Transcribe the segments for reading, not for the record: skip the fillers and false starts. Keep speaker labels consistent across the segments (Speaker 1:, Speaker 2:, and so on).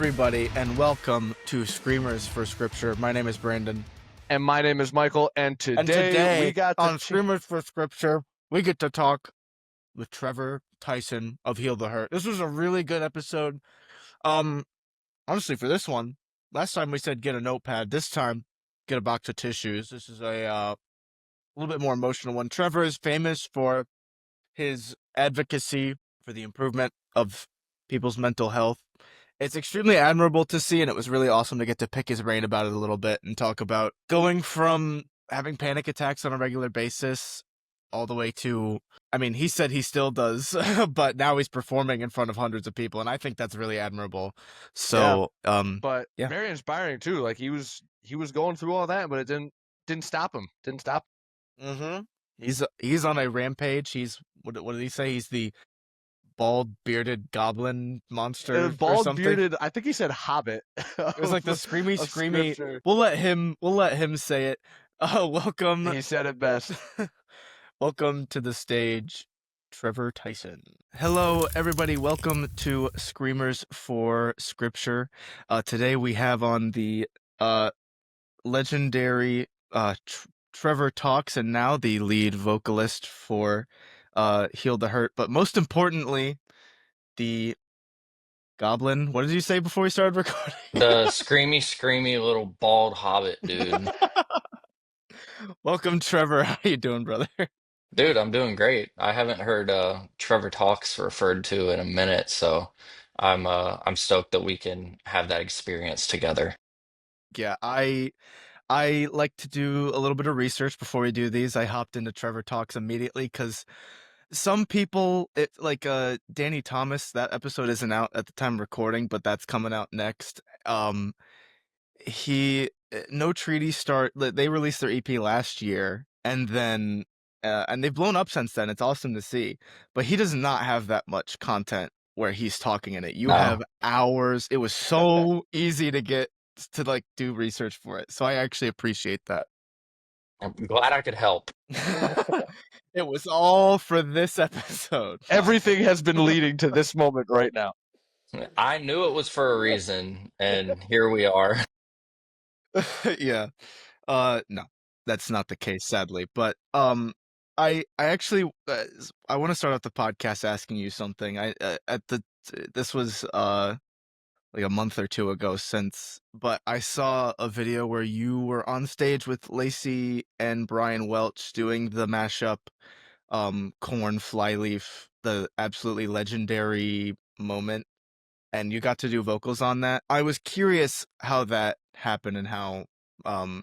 Speaker 1: everybody, and welcome to Screamers for Scripture. My name is Brandon.
Speaker 2: And my name is Michael, and
Speaker 1: And
Speaker 2: today we got
Speaker 1: on Screamers for Scripture, we get to talk with Trevor Tyson of Heal the Hurt. This was a really good episode. Honestly, for this one, last time we said get a notepad. This time, get a box of tissues. This is a little bit more emotional one. Trevor is famous for his advocacy for the improvement of people's mental health. It's extremely admirable to see, and it was really awesome to get to pick his brain about it a little bit and talk about going from having panic attacks on a regular basis all the way to, I mean, he said he still does, but now he's performing in front of hundreds of people, and I think that's really admirable. So,
Speaker 2: but
Speaker 1: yeah.
Speaker 2: very inspiring too. Like he was going through all that, but it didn't stop him. Didn't stop.
Speaker 1: Mm-hmm. He's on a rampage. He's what did he say? He's the bald bearded goblin monster or
Speaker 2: Bald
Speaker 1: something.
Speaker 2: bearded. I think he said hobbit.
Speaker 1: It was like the screamy.
Speaker 2: Scripture.
Speaker 1: We'll let him say it. Welcome.
Speaker 2: He said it best.
Speaker 1: Welcome to the stage, Trevor Tyson. Hello, everybody. Welcome to Screamers for Scripture. Today we have on the legendary Trevor Talks, and now the lead vocalist for Heal the Hurt. But most importantly, the goblin. What did you say before we started recording?
Speaker 3: The screamy little bald hobbit dude.
Speaker 1: Welcome, Trevor. How you doing, brother?
Speaker 3: Dude, I'm doing great. I haven't heard Trevor Talks referred to in a minute, so I'm stoked that we can have that experience together.
Speaker 1: Yeah, I like to do a little bit of research before we do these. I hopped into Trevor Talks immediately because some people, Danny Thomas, that episode isn't out at the time of recording, but that's coming out next. No Treaty they released their EP last year, and then and they've blown up since then. It's awesome to see, but he does not have that much content where he's talking in it. You
Speaker 3: No.
Speaker 1: have hours. It was so easy to get to like do research for it, so I actually appreciate that.
Speaker 3: I'm glad I could help.
Speaker 1: It was all for this episode.
Speaker 2: Everything has been leading to this moment right now.
Speaker 3: I knew it was for a reason, and here we are.
Speaker 1: Yeah. No, that's not the case, sadly. But I actually I want to start off the podcast asking you something. This was like a month or two ago but I saw a video where you were on stage with Lacey and Brian Welch doing the mashup Corn Flyleaf, the absolutely legendary moment, and you got to do vocals on that. I was curious how that happened and how for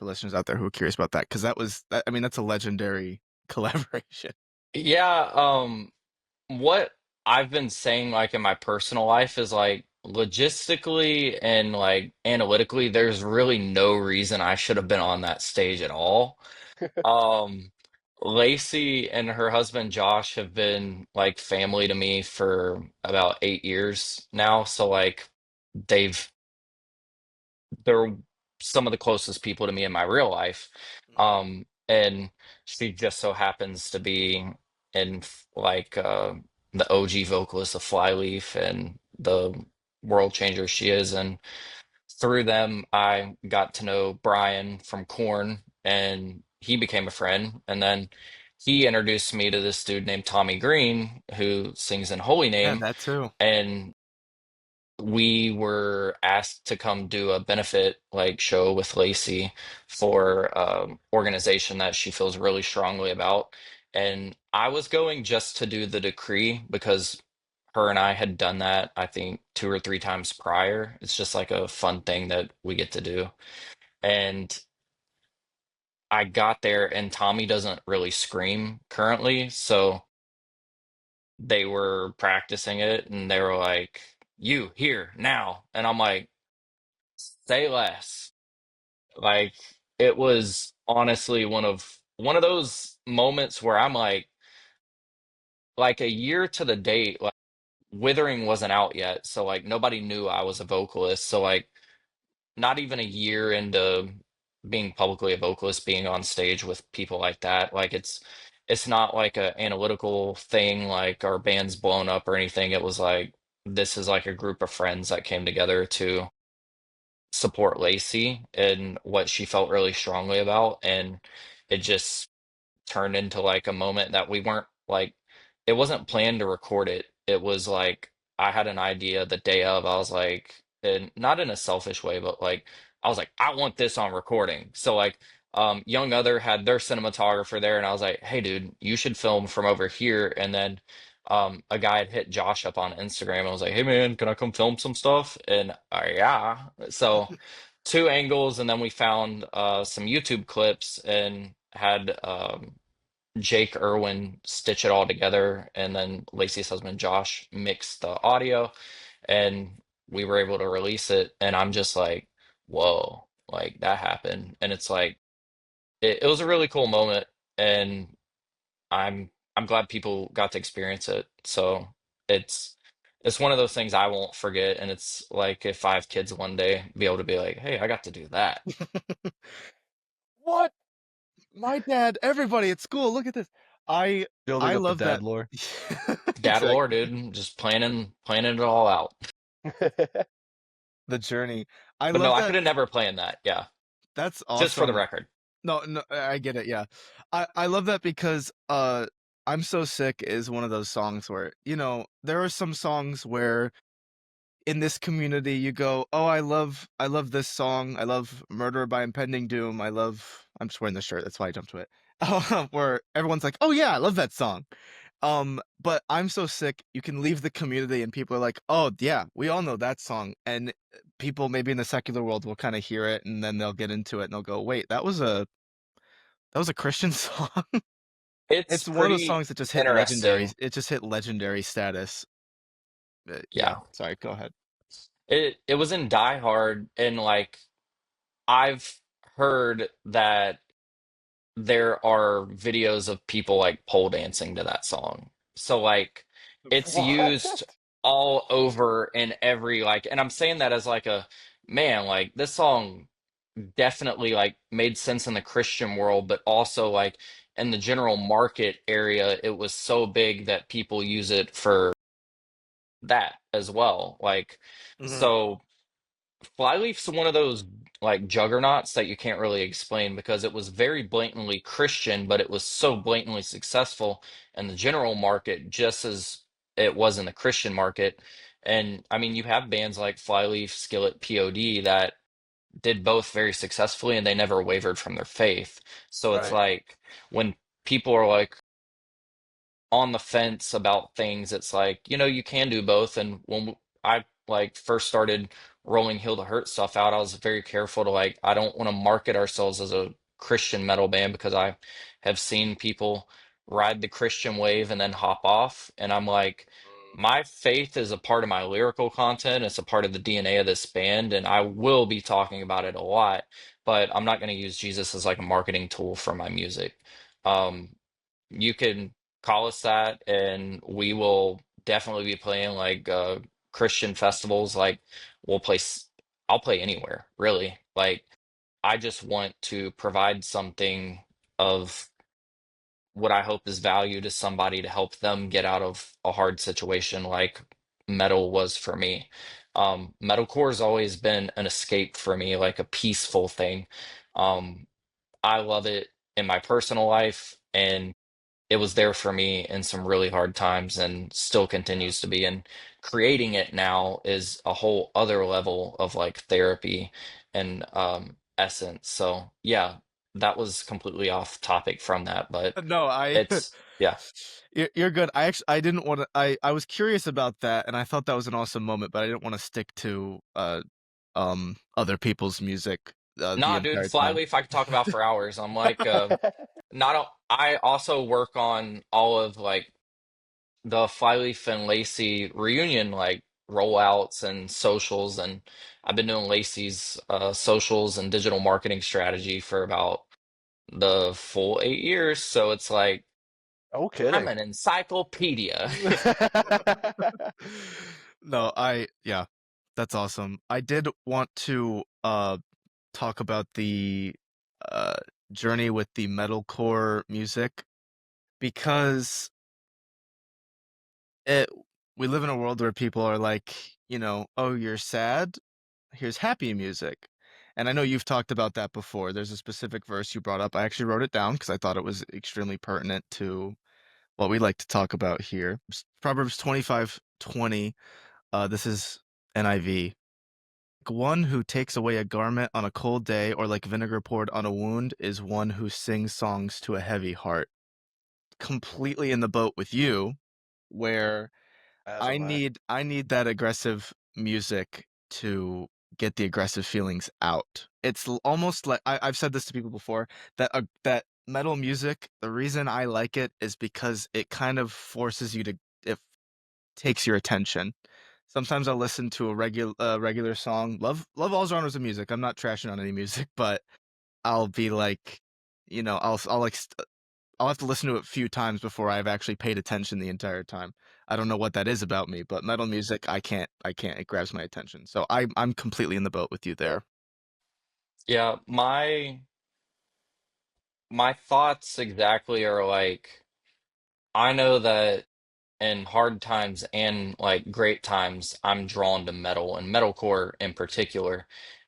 Speaker 1: listeners out there who are curious about that, because that's a legendary collaboration.
Speaker 3: Yeah, what I've been saying like in my personal life is like logistically and like analytically, there's really no reason I should have been on that stage at all. Um, Lacey and her husband Josh have been like family to me for about 8 years now. So like they've they're some of the closest people to me in my real life. And she just so happens to be in the OG vocalist of Flyleaf and the world changer she is. And through them, I got to know Brian from Korn, and he became a friend. And then he introduced me to this dude named Tommy Green, who sings in Holy
Speaker 1: Yeah,
Speaker 3: Name.
Speaker 1: that too.
Speaker 3: And we were asked to come do a benefit like show with Lacey for organization that she feels really strongly about. And I was going just to do the decree because her and I had done that, I think, 2 or 3 times prior. It's just like a fun thing that we get to do. And I got there, and Tommy doesn't really scream currently. So they were practicing it, and they were like, "You here now." And I'm like, "Say less." Like it was honestly one of those moments where I'm like a year to the date, like Withering wasn't out yet, so like nobody knew I was a vocalist. So like not even a year into being publicly a vocalist, being on stage with people like that, like it's not like a analytical thing like our band's blown up or anything. It was like this is like a group of friends that came together to support Lacey and what she felt really strongly about. And it just turned into like a moment that we weren't like, it wasn't planned to record it. It was like I had an idea the day of. I was like, and not in a selfish way, but like I was like, I want this on recording. So like Young Other had their cinematographer there, and I was like, hey dude, you should film from over here. And then a guy had hit Josh up on Instagram. I was like, hey man, can I come film some stuff? And yeah. So two angles, and then we found some YouTube clips and had Jake Irwin stitch it all together, and then Lacey's husband Josh mixed the audio, and we were able to release it. And I'm just like, whoa, like that happened. And it's like it was a really cool moment, and I'm glad people got to experience it. So it's it's one of those things I won't forget, and it's like if I have kids one day, be able to be like, hey, I got to do that.
Speaker 1: What? My dad, everybody at school, look at this. I
Speaker 2: Building
Speaker 1: I
Speaker 2: up the
Speaker 1: love
Speaker 2: dad
Speaker 1: that.
Speaker 2: lore.
Speaker 3: Dad lore,
Speaker 1: Exactly.
Speaker 3: dude, just planning it all out.
Speaker 1: The journey. I
Speaker 3: But no,
Speaker 1: love
Speaker 3: I
Speaker 1: that.
Speaker 3: could have never planned that. Yeah.
Speaker 1: That's
Speaker 3: Just for the
Speaker 1: awesome.
Speaker 3: record.
Speaker 1: No, no, I get it. Yeah. I love that because I'm So Sick is one of those songs where, there are some songs where in this community you go, "Oh, I love this song. I love Murder by Impending Doom. I'm just wearing the shirt. That's why I jumped to it." Where everyone's like, "Oh yeah, I love that song." But I'm So Sick, you can leave the community and people are like, "Oh yeah, we all know that song." And people maybe in the secular world will kind of hear it and then they'll get into it and they'll go, "Wait, that was a Christian song?"
Speaker 3: It's
Speaker 1: It's one of those
Speaker 3: pretty
Speaker 1: songs that just hit legendary.
Speaker 3: interesting.
Speaker 1: It just hit legendary status. Yeah,
Speaker 3: Yeah.
Speaker 1: sorry, go ahead.
Speaker 3: It was in Die Hard, and like I've heard that there are videos of people like pole dancing to that song. So like it's used
Speaker 2: What?
Speaker 3: all over in every like, and I'm saying that as like a man, like this song definitely like made sense in the Christian world, but also like in the general market area, it was so big that people use it for that as well. Like,
Speaker 1: Hmm.
Speaker 3: so Flyleaf's one of those like juggernauts that you can't really explain because it was very blatantly Christian, but it was so blatantly successful in the general market just as it was in the Christian market. And I mean, you have bands like Flyleaf, Skillet, POD that did both very successfully and they never wavered from their faith. So it's
Speaker 1: Right.
Speaker 3: like when people are like, on the fence about things. It's like, you can do both. And when I like first started rolling Heal the Hurt stuff out, I was very careful to like, I don't want to market ourselves as a Christian metal band because I have seen people ride the Christian wave and then hop off. And I'm like, my faith is a part of my lyrical content. It's a part of the DNA of this band, and I will be talking about it a lot, but I'm not going to use Jesus as like a marketing tool for my music. Um, you can call us that, and we will definitely be playing like Christian festivals. Like we'll play, I'll play anywhere, really. Like I just want to provide something of what I hope is value to somebody to help them get out of a hard situation like metal was for me. Metalcore has always been an escape for me, like a peaceful thing. Um, I love it in my personal life, and it was there for me in some really hard times and still
Speaker 1: Yeah.
Speaker 3: continues to be. And creating it now is a whole other level of like therapy and essence. So yeah, that was completely off topic from that, but
Speaker 1: No,
Speaker 3: it's yeah.
Speaker 1: you're good. I didn't want to. I was curious about that, and I thought that was an awesome moment, but I didn't want to stick to other people's music the
Speaker 3: Nah, dude,
Speaker 1: entire time.
Speaker 3: Flyleaf I could talk about for hours. I'm like not I also work on all of like the Flyleaf and Lacey reunion like rollouts and socials, and I've been doing Lacey's socials and digital marketing strategy for about the full 8 years. So it's like
Speaker 2: No
Speaker 3: I'm
Speaker 2: kidding.
Speaker 3: an encyclopedia.
Speaker 1: No, yeah, that's awesome. I did want to talk about the uh journey with the metalcore music because we live in a world where people are like, oh, you're sad? Here's happy music. And I know you've talked about that before. There's a specific verse you brought up. I actually wrote it down because I thought it was extremely pertinent to what we like to talk about here. Proverbs 25:20. This is NIV. One who takes away a garment on a cold day or like vinegar poured on a wound is one who sings songs to a heavy heart. Completely in the boat with you, where
Speaker 2: As
Speaker 1: I
Speaker 2: am I.
Speaker 1: need I need that aggressive music to get the aggressive feelings out. It's almost like I've said this to people before that metal music. The reason I like it is because it kind of forces you to it takes your attention. Sometimes I'll listen to a regular song. Love all genres of music. I'm not trashing on any music, but I'll be like, I'll like I'll have to listen to it a few times before I've actually paid attention the entire time. I don't know what that is about me, but metal music, I can't. It grabs my attention. So I'm completely in the boat with you there.
Speaker 3: Yeah, my thoughts exactly are like, I know that in hard times and like great times, I'm drawn to metal and metalcore in particular.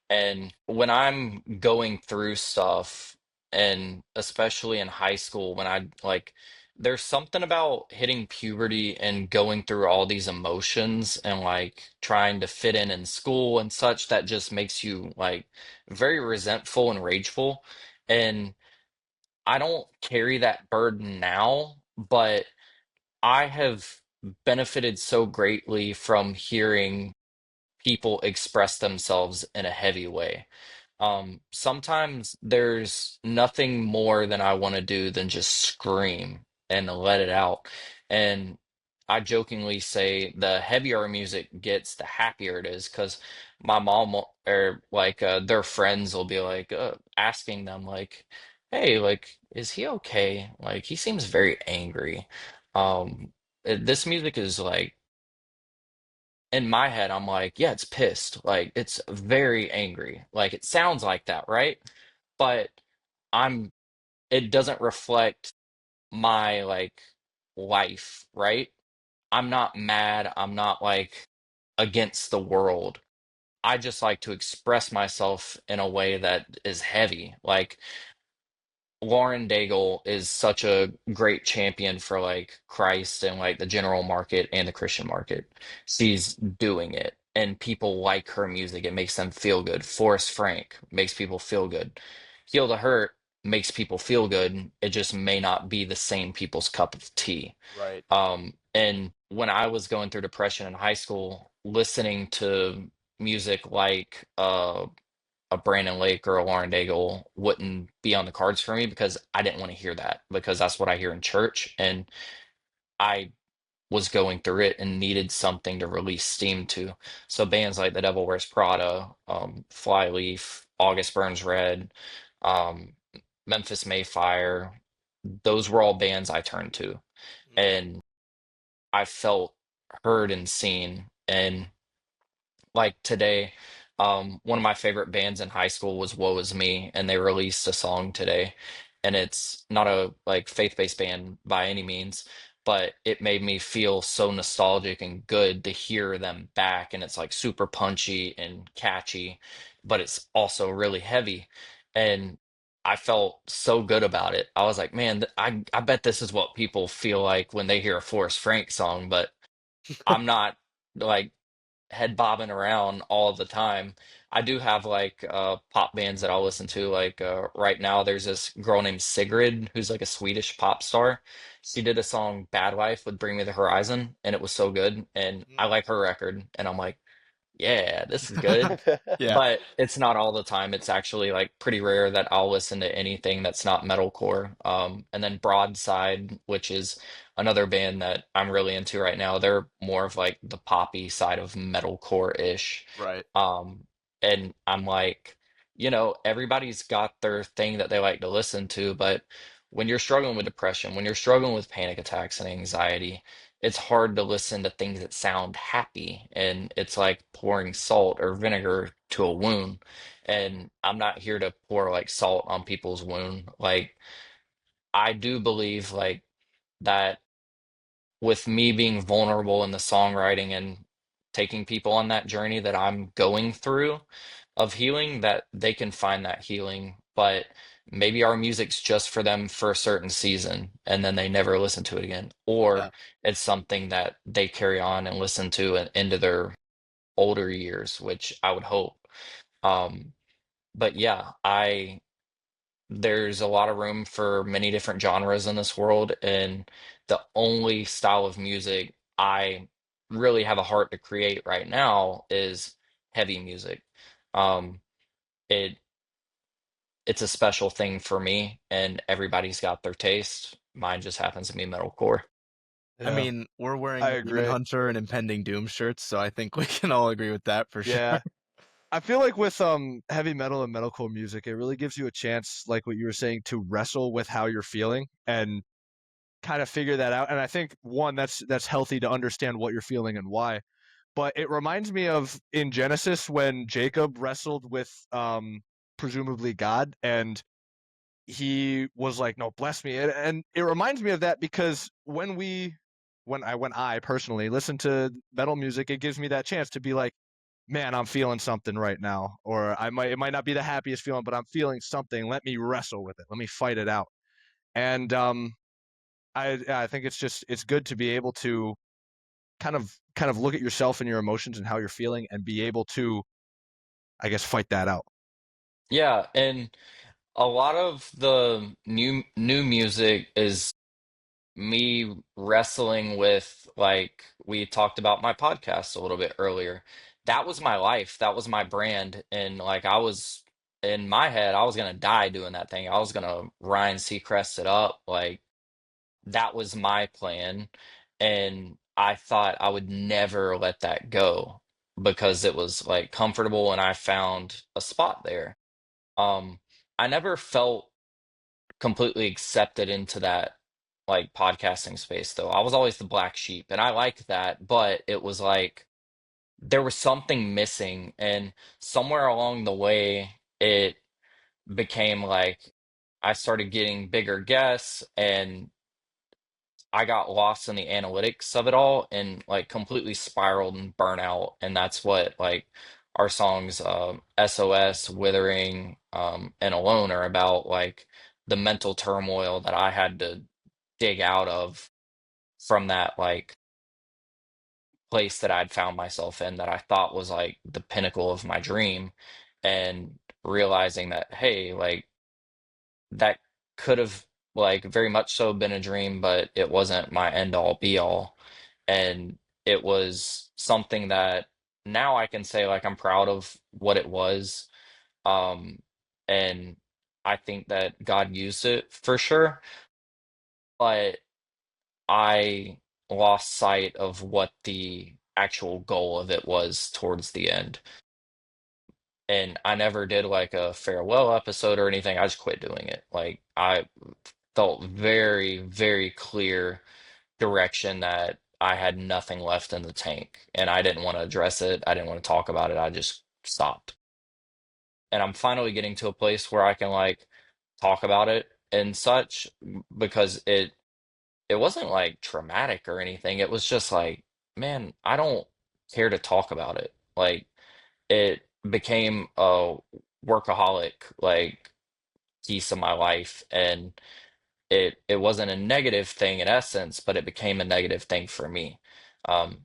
Speaker 3: And when I'm going through stuff, and especially in high school, when I like, there's something about hitting puberty and going through all these emotions and like trying to fit in school and such that just makes you like very resentful and rageful. And I don't carry that burden now, but I have benefited so greatly from hearing people express themselves in a heavy way. Sometimes there's nothing more than I want to do than just scream and let it out. And I jokingly say the heavier our music gets, the happier it is, because my mom or like their friends will be like asking them like, "Hey, like, is he okay? Like, he seems very angry." This music is like in my head, I'm like, yeah, it's pissed. Like it's very angry. Like it sounds like that, right? But I'm it doesn't reflect my like life, right? I'm not mad. I'm not like against the world. I just like to express myself in a way that is heavy. Like Lauren Daigle is such a great champion for like Christ and like the general market and the Christian market. She's doing it and people like her music. It makes them feel good. Forrest Frank makes people feel good. Heal the Hurt makes people feel good. It just may not be the same people's cup of tea.
Speaker 1: Right.
Speaker 3: And when I was going through depression in high school, listening to music like a Brandon Lake or a Lauren Daigle wouldn't be on the cards for me because I didn't want to hear that because that's what I hear in church. And I was going through it and needed something to release steam to. So bands like The Devil Wears Prada, Flyleaf, August Burns Red, um, Memphis Mayfire, those were all bands I turned to. And I felt heard and seen. And like today, one of my favorite bands in high school was Woe Is Me, and they released a song today. And it's not a like faith-based band by any means, but it made me feel so nostalgic and good to hear them back. And it's like super punchy and catchy, but it's also really heavy. And I felt so good about it. I was like, man, I bet this is what people feel like when they hear a Forrest Frank song, but I'm not like head bobbing around all the time. I do have like pop bands that I'll listen to. Like right now, there's this girl named Sigrid who's like a Swedish pop star. She did a song "Bad Life" with Bring Me the Horizon, and it was so good. And I like her record, and I'm like, yeah, this is good.
Speaker 1: Yeah.
Speaker 3: But it's not all the time. It's actually like pretty rare that I'll listen to anything that's not metalcore. And then Broadside, which is another band that I'm really into right now. They're more of like the poppy side of metalcore-ish.
Speaker 1: Right.
Speaker 3: Um, and I'm like, everybody's got their thing that they like to listen to, but when you're struggling with depression, when you're struggling with panic attacks and anxiety, it's hard to listen to things that sound happy, and it's like pouring salt or vinegar to a wound. And I'm not here to pour like salt on people's wound. Like I do believe like that with me being vulnerable in the songwriting and taking people on that journey that I'm going through of healing, that they can find that healing. But maybe our music's just for them for a certain season and then they never listen to it again.
Speaker 1: Yeah.
Speaker 3: Or it's something that they carry on and listen to into their older years, which I would hope. Um, but yeah, there's a lot of room for many different genres in this world, and the only style of music I really have a heart to create right now is heavy music. Um, it it's a special thing for me, and everybody's got their taste. Mine just happens to be metalcore.
Speaker 1: I
Speaker 2: Yeah,
Speaker 1: mean, we're
Speaker 2: I
Speaker 1: wearing Demon
Speaker 2: agree.
Speaker 1: Hunter and Impending Doom shirts, so I think we can all agree with that for sure.
Speaker 2: Yeah. I feel like with heavy metal and metalcore music, it really gives you a chance, like what you were saying, to wrestle with how you're feeling and kind of figure that out. And I think one, that's healthy to understand what you're feeling and why. But it reminds me of in Genesis when Jacob wrestled with presumably God, and he was like, "No, bless me." And it reminds me of that because when I personally listen to metal music, it gives me that chance to be like, man, I'm feeling something right now, or it might not be the happiest feeling, but I'm feeling something. Let me wrestle with it. Let me fight it out. And I think it's good to be able to kind of look at yourself and your emotions and how you're feeling, and be able to, I guess, fight that out.
Speaker 3: Yeah, and a lot of the new music is me wrestling with, like we talked about my podcast a little bit earlier. That was my life, that was my brand, and like I was in my head, I was gonna die doing that thing. I was gonna Ryan Seacrest it up, like that was my plan, and I thought I would never let that go because it was like comfortable and I found a spot there. Um, I never felt completely accepted into that like podcasting space though. I was always the black sheep and I liked that, but it was like there was something missing, and somewhere along the way it became like I started getting bigger guests and I got lost in the analytics of it all and like completely spiraled and burnt out. And that's what like our songs SOS, Withering, and Alone are about, like the mental turmoil that I had to dig out of from that like place that I'd found myself in that I thought was like the pinnacle of my dream, and realizing that hey, like that could have like very much so been a dream, but it wasn't my end all be all. And it was something that now I can say like I'm proud of what it was. Um, and I think that God used it for sure, but I lost sight of what the actual goal of it was towards the end. And I never did like a farewell episode or anything. I just quit doing it. Like I felt very, very clear direction that I had nothing left in the tank and I didn't want to address it. I didn't want to talk about it. I just stopped. And I'm finally getting to a place where I can like talk about it and such, because it wasn't like traumatic or anything. It was just like, man, I don't care to talk about it. Like it became a workaholic like piece of my life, and it wasn't a negative thing in essence, but it became a negative thing for me.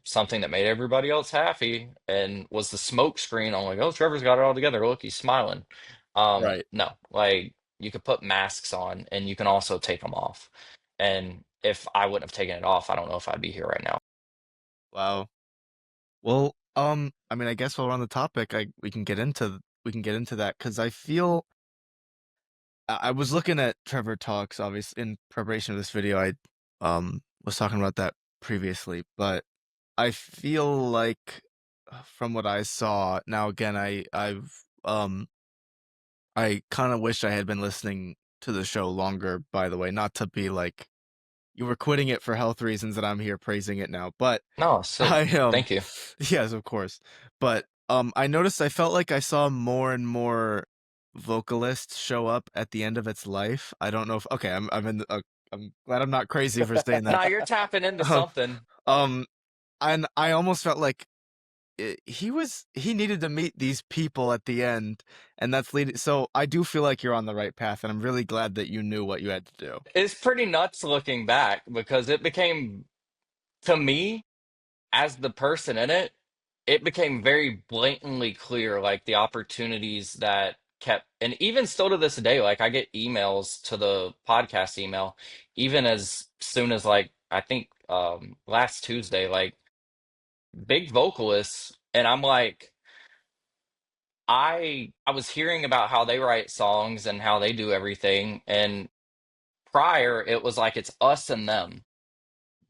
Speaker 3: Something that made everybody else happy and was the smoke screen on like, oh, Trevor's got it all together. Look, he's smiling.
Speaker 1: Right.
Speaker 3: No, like you could put masks on and you can also take them off. And if I wouldn't have taken it off, I don't know if I'd be here right now.
Speaker 1: Wow. Well, I mean, I guess while we're on the topic, we can get into that because I feel I was looking at Trevor Talks, obviously, in preparation of this video. I was talking about that previously, but I feel like from what I saw, now again, I kind of wish I had been listening to the show longer, by the way, not to be like you were quitting it for health reasons and I'm here praising it now, but
Speaker 3: No, sick.
Speaker 1: I
Speaker 3: Thank you.
Speaker 1: yes, of course. But I noticed I felt like I saw more and more vocalists show up at the end of its life. I don't know if okay, I'm in I'm glad I'm not crazy for saying that.
Speaker 3: Nah, you're tapping into
Speaker 1: Um,
Speaker 3: something.
Speaker 1: um, and I almost felt like he needed to meet these people at the end, and that's leading. So I do feel like you're on the right path, and I'm really glad that you knew what you had to do.
Speaker 3: It's pretty nuts looking back because it became, to me, as the person in it, it became very blatantly clear, like the opportunities that kept, and even still to this day, like I get emails to the podcast email, even as soon as like I think last Tuesday, like big vocalists, and I'm like, I was hearing about how they write songs and how they do everything, and prior it was like it's us and them.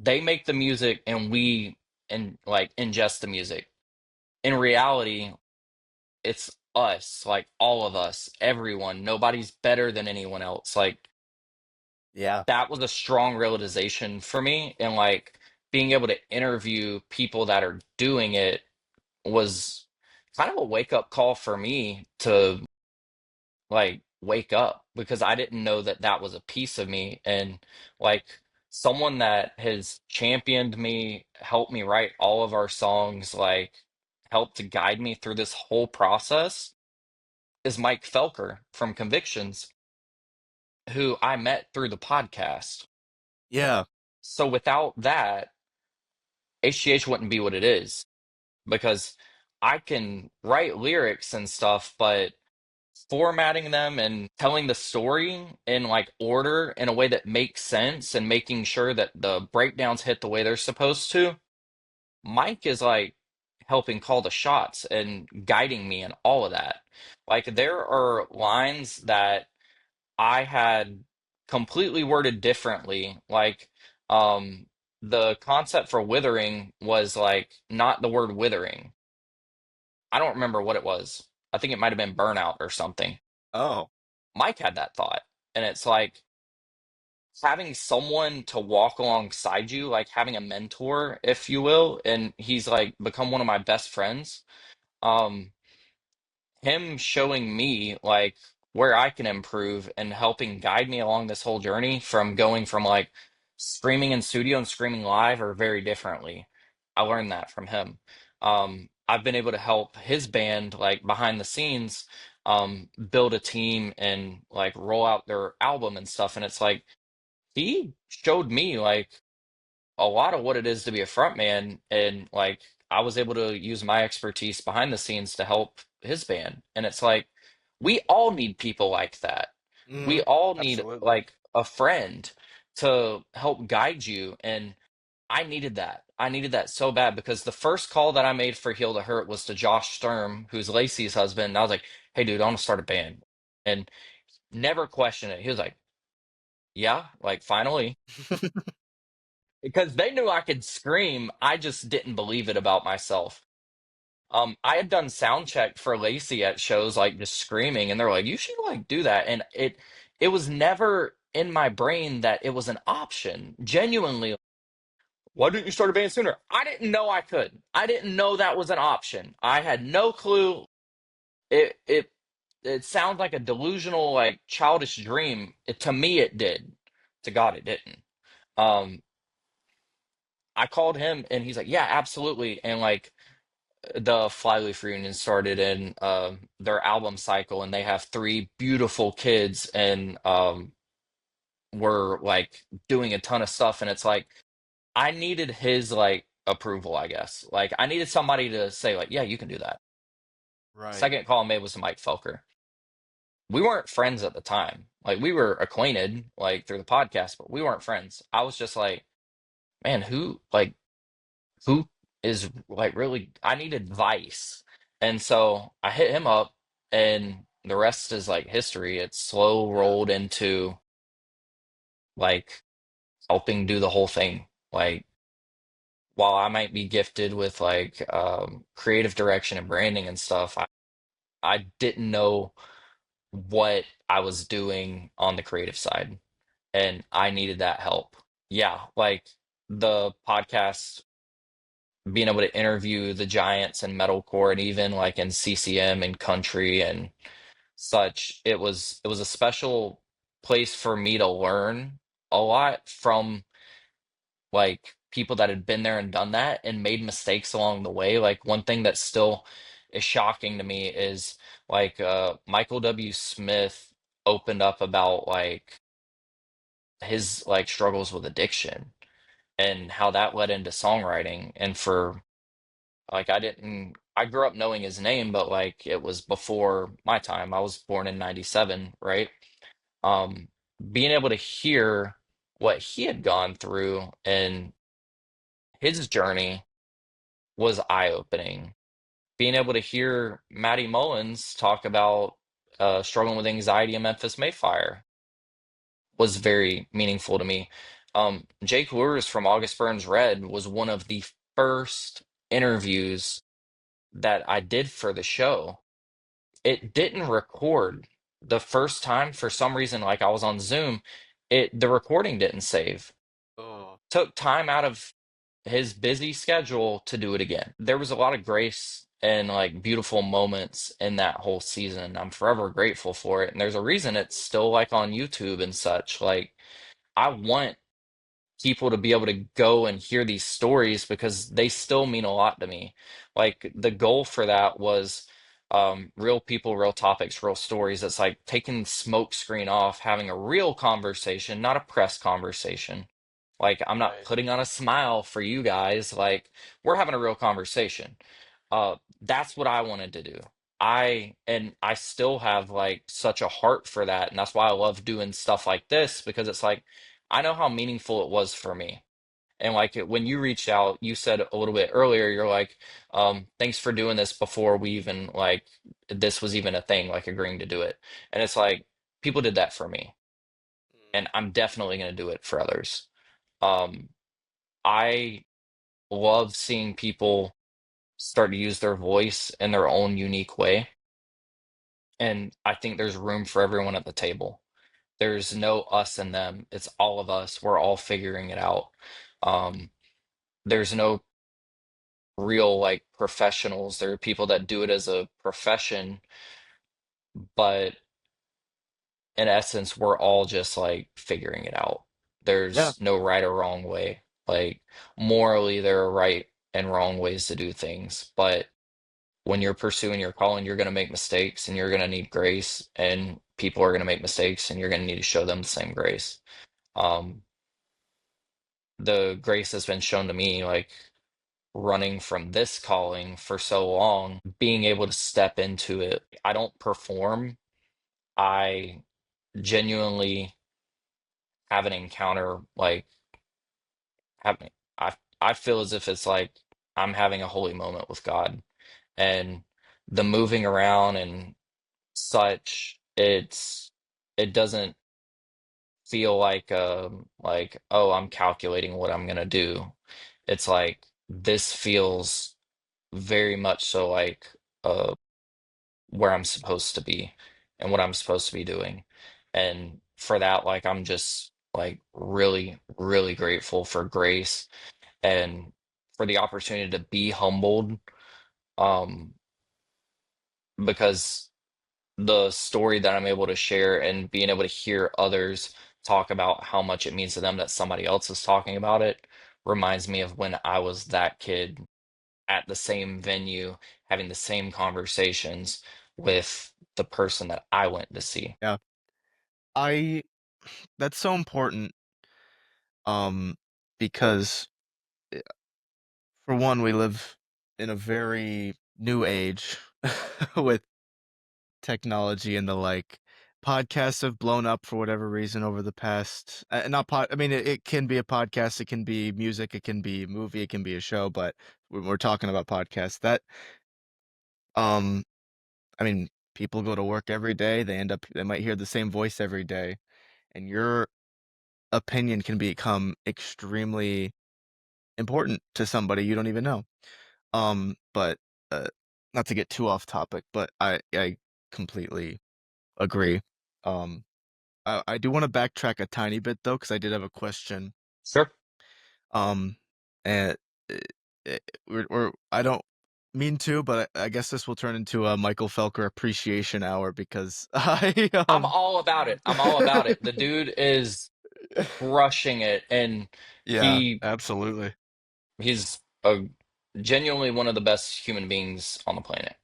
Speaker 3: They make the music and we and like ingest the music. In reality, it's us, like all of us, everyone. Nobody's better than anyone else. Like
Speaker 1: Yeah.
Speaker 3: that was a strong realization for me, and like being able to interview people that are doing it was kind of a wake up call for me to like wake up because I didn't know that that was a piece of me, and like someone that has championed me, helped me write all of our songs, like helped to guide me through this whole process is Mike Felker from Convictions, who I met through the podcast.
Speaker 1: Yeah.
Speaker 3: So without that, HGH wouldn't be what it is because I can write lyrics and stuff, but formatting them and telling the story in like order in a way that makes sense and making sure that the breakdowns hit the way they're supposed to, Mike is like helping call the shots and guiding me in all of that. Like there are lines that I had completely worded differently. Like, um, the concept for withering was like not the word withering. I don't remember what it was. I think it might have been burnout or something.
Speaker 1: Oh.
Speaker 3: Mike had that thought. And it's like having someone to walk alongside you, like having a mentor, if you will. And he's like become one of my best friends. Um, him showing me like where I can improve and helping guide me along this whole journey from going from like screaming in studio and screaming live or very differently. I learned that from him. I've been able to help his band like behind the scenes build a team and like roll out their album and stuff. And it's like he showed me like a lot of what it is to be a front man, and like I was able to use my expertise behind the scenes to help his band, and it's like we all need people like that.
Speaker 1: Hmm.
Speaker 3: We all need
Speaker 1: Absolutely.
Speaker 3: like a friend to help guide you, and I needed that so bad because the first call that I made for Heal the Hurt was to Josh Sturm, who's Lacey's husband, and I was like, hey dude, I want to start a band, and never questioned it. He was like, yeah, like finally, because they knew I could scream. I just didn't believe it about myself. I had done sound check for Lacey at shows, like just screaming, and they're like, "You should like do that." And it was never in my brain that it was an option. Genuinely, why didn't you start a band sooner? I didn't know I could. I didn't know that was an option. I had no clue. It sounds like a delusional, like childish dream. To me, it did. To God, it didn't. Um, I called him and he's like, yeah, absolutely. And like the Flyleaf reunion started in their album cycle, and they have three beautiful kids, and we're like doing a ton of stuff. And it's like I needed his like approval, I guess. Like I needed somebody to say, like, yeah, you can do that.
Speaker 1: Right.
Speaker 3: Second call I made was to Mike Felker. We weren't friends at the time. Like we were acquainted like through the podcast, but we weren't friends. I was just like, man, who is like really I need advice. And so I hit him up, and the rest is like history. It's slow
Speaker 1: Yeah.
Speaker 3: rolled into like helping do the whole thing. Like while I might be gifted with like creative direction and branding and stuff, I didn't know what I was doing on the creative side, and I needed that help. Yeah, like the podcast, being able to interview the giants in metalcore and even like in CCM and country and such, it was a special place for me to learn a lot from like people that had been there and done that and made mistakes along the way. Like one thing that still is shocking to me is like Michael W. Smith opened up about like his like struggles with addiction and how that led into songwriting. And for like I grew up knowing his name, but like it was before my time. I was born in 97, right? Um Being able to hear what he had gone through and his journey was eye-opening. Being able to hear Matty Mullins talk about struggling with anxiety in Memphis Mayfire was very meaningful to me. Jake Lures from August Burns Red was one of the first interviews that I did for the show. It didn't record the first time for some reason, like I was on Zoom, the recording didn't save.
Speaker 2: Oh,
Speaker 3: Took time out of his busy schedule to do it again. There was a lot of grace and like beautiful moments in that whole season. I'm forever grateful for it. And there's a reason it's still like on YouTube and such. Like I want people to be able to go and hear these stories because they still mean a lot to me. Like the goal for that was real people, real topics, real stories. It's like taking the smoke screen off, having a real conversation, not a press conversation. Like I'm not
Speaker 2: right.
Speaker 3: putting on a smile for you guys. Like we're having a real conversation. That's what I wanted to do. I still have like such a heart for that, and that's why I love doing stuff like this because it's like I know how meaningful it was for me. And like when you reached out, you said a little bit earlier, you're like, thanks for doing this before we even like this was even a thing, like agreeing to do it. And it's like people did that for me, and I'm definitely going to do it for others. Um, I love seeing people start to use their voice in their own unique way. And I think there's room for everyone at the table. There's no us and them. It's all of us. We're all figuring it out. Um, there's no real like professionals. There are people that do it as a profession, but in essence, we're all just like figuring it out.
Speaker 1: Yeah.
Speaker 3: There's no right or wrong way. Like morally, there are right and wrong ways to do things, but when you're pursuing your calling, you're going to make mistakes and you're going to need grace, and people are going to make mistakes and you're going to need to show them the same grace. Um, the grace has been shown to me, like running from this calling for so long, being able to step into it. I don't perform. I genuinely have an encounter, like having, I feel as if it's like I'm having a holy moment with God, and the moving around and such, it doesn't feel like oh I'm calculating what I'm gonna do. It's like this feels very much so like uh where I'm supposed to be and what I'm supposed to be doing. And for that, like I'm just like really, really grateful for grace and for the opportunity to be humbled. Um, because the story that I'm able to share and being able to hear others talk about how much it means to them that somebody else is talking about it reminds me of when I was that kid at the same venue having the same conversations with the person that I went to see.
Speaker 1: Yeah. I That's so important, um, because for one, we live in a very new age with technology and the like. Podcasts have blown up for whatever reason over the past not pod I mean it can be a podcast, it can be music, it can be a movie, it can be a show, but when we're talking about podcasts, that um I mean people go to work every day, they might hear the same voice every day, and your opinion can become extremely important to somebody you don't even know. But uh, not to get too off topic, but I completely agree. Um, I do want to backtrack a tiny bit though, because I did have a question.
Speaker 3: Sure.
Speaker 1: Um, and I don't mean to, but I guess this will turn into a Michael Felker appreciation hour because I
Speaker 3: I'm all about it. I'm all about it. The dude is crushing it, and
Speaker 2: Yeah,
Speaker 3: he
Speaker 2: absolutely.
Speaker 3: he's a genuinely one of the best human beings on the planet.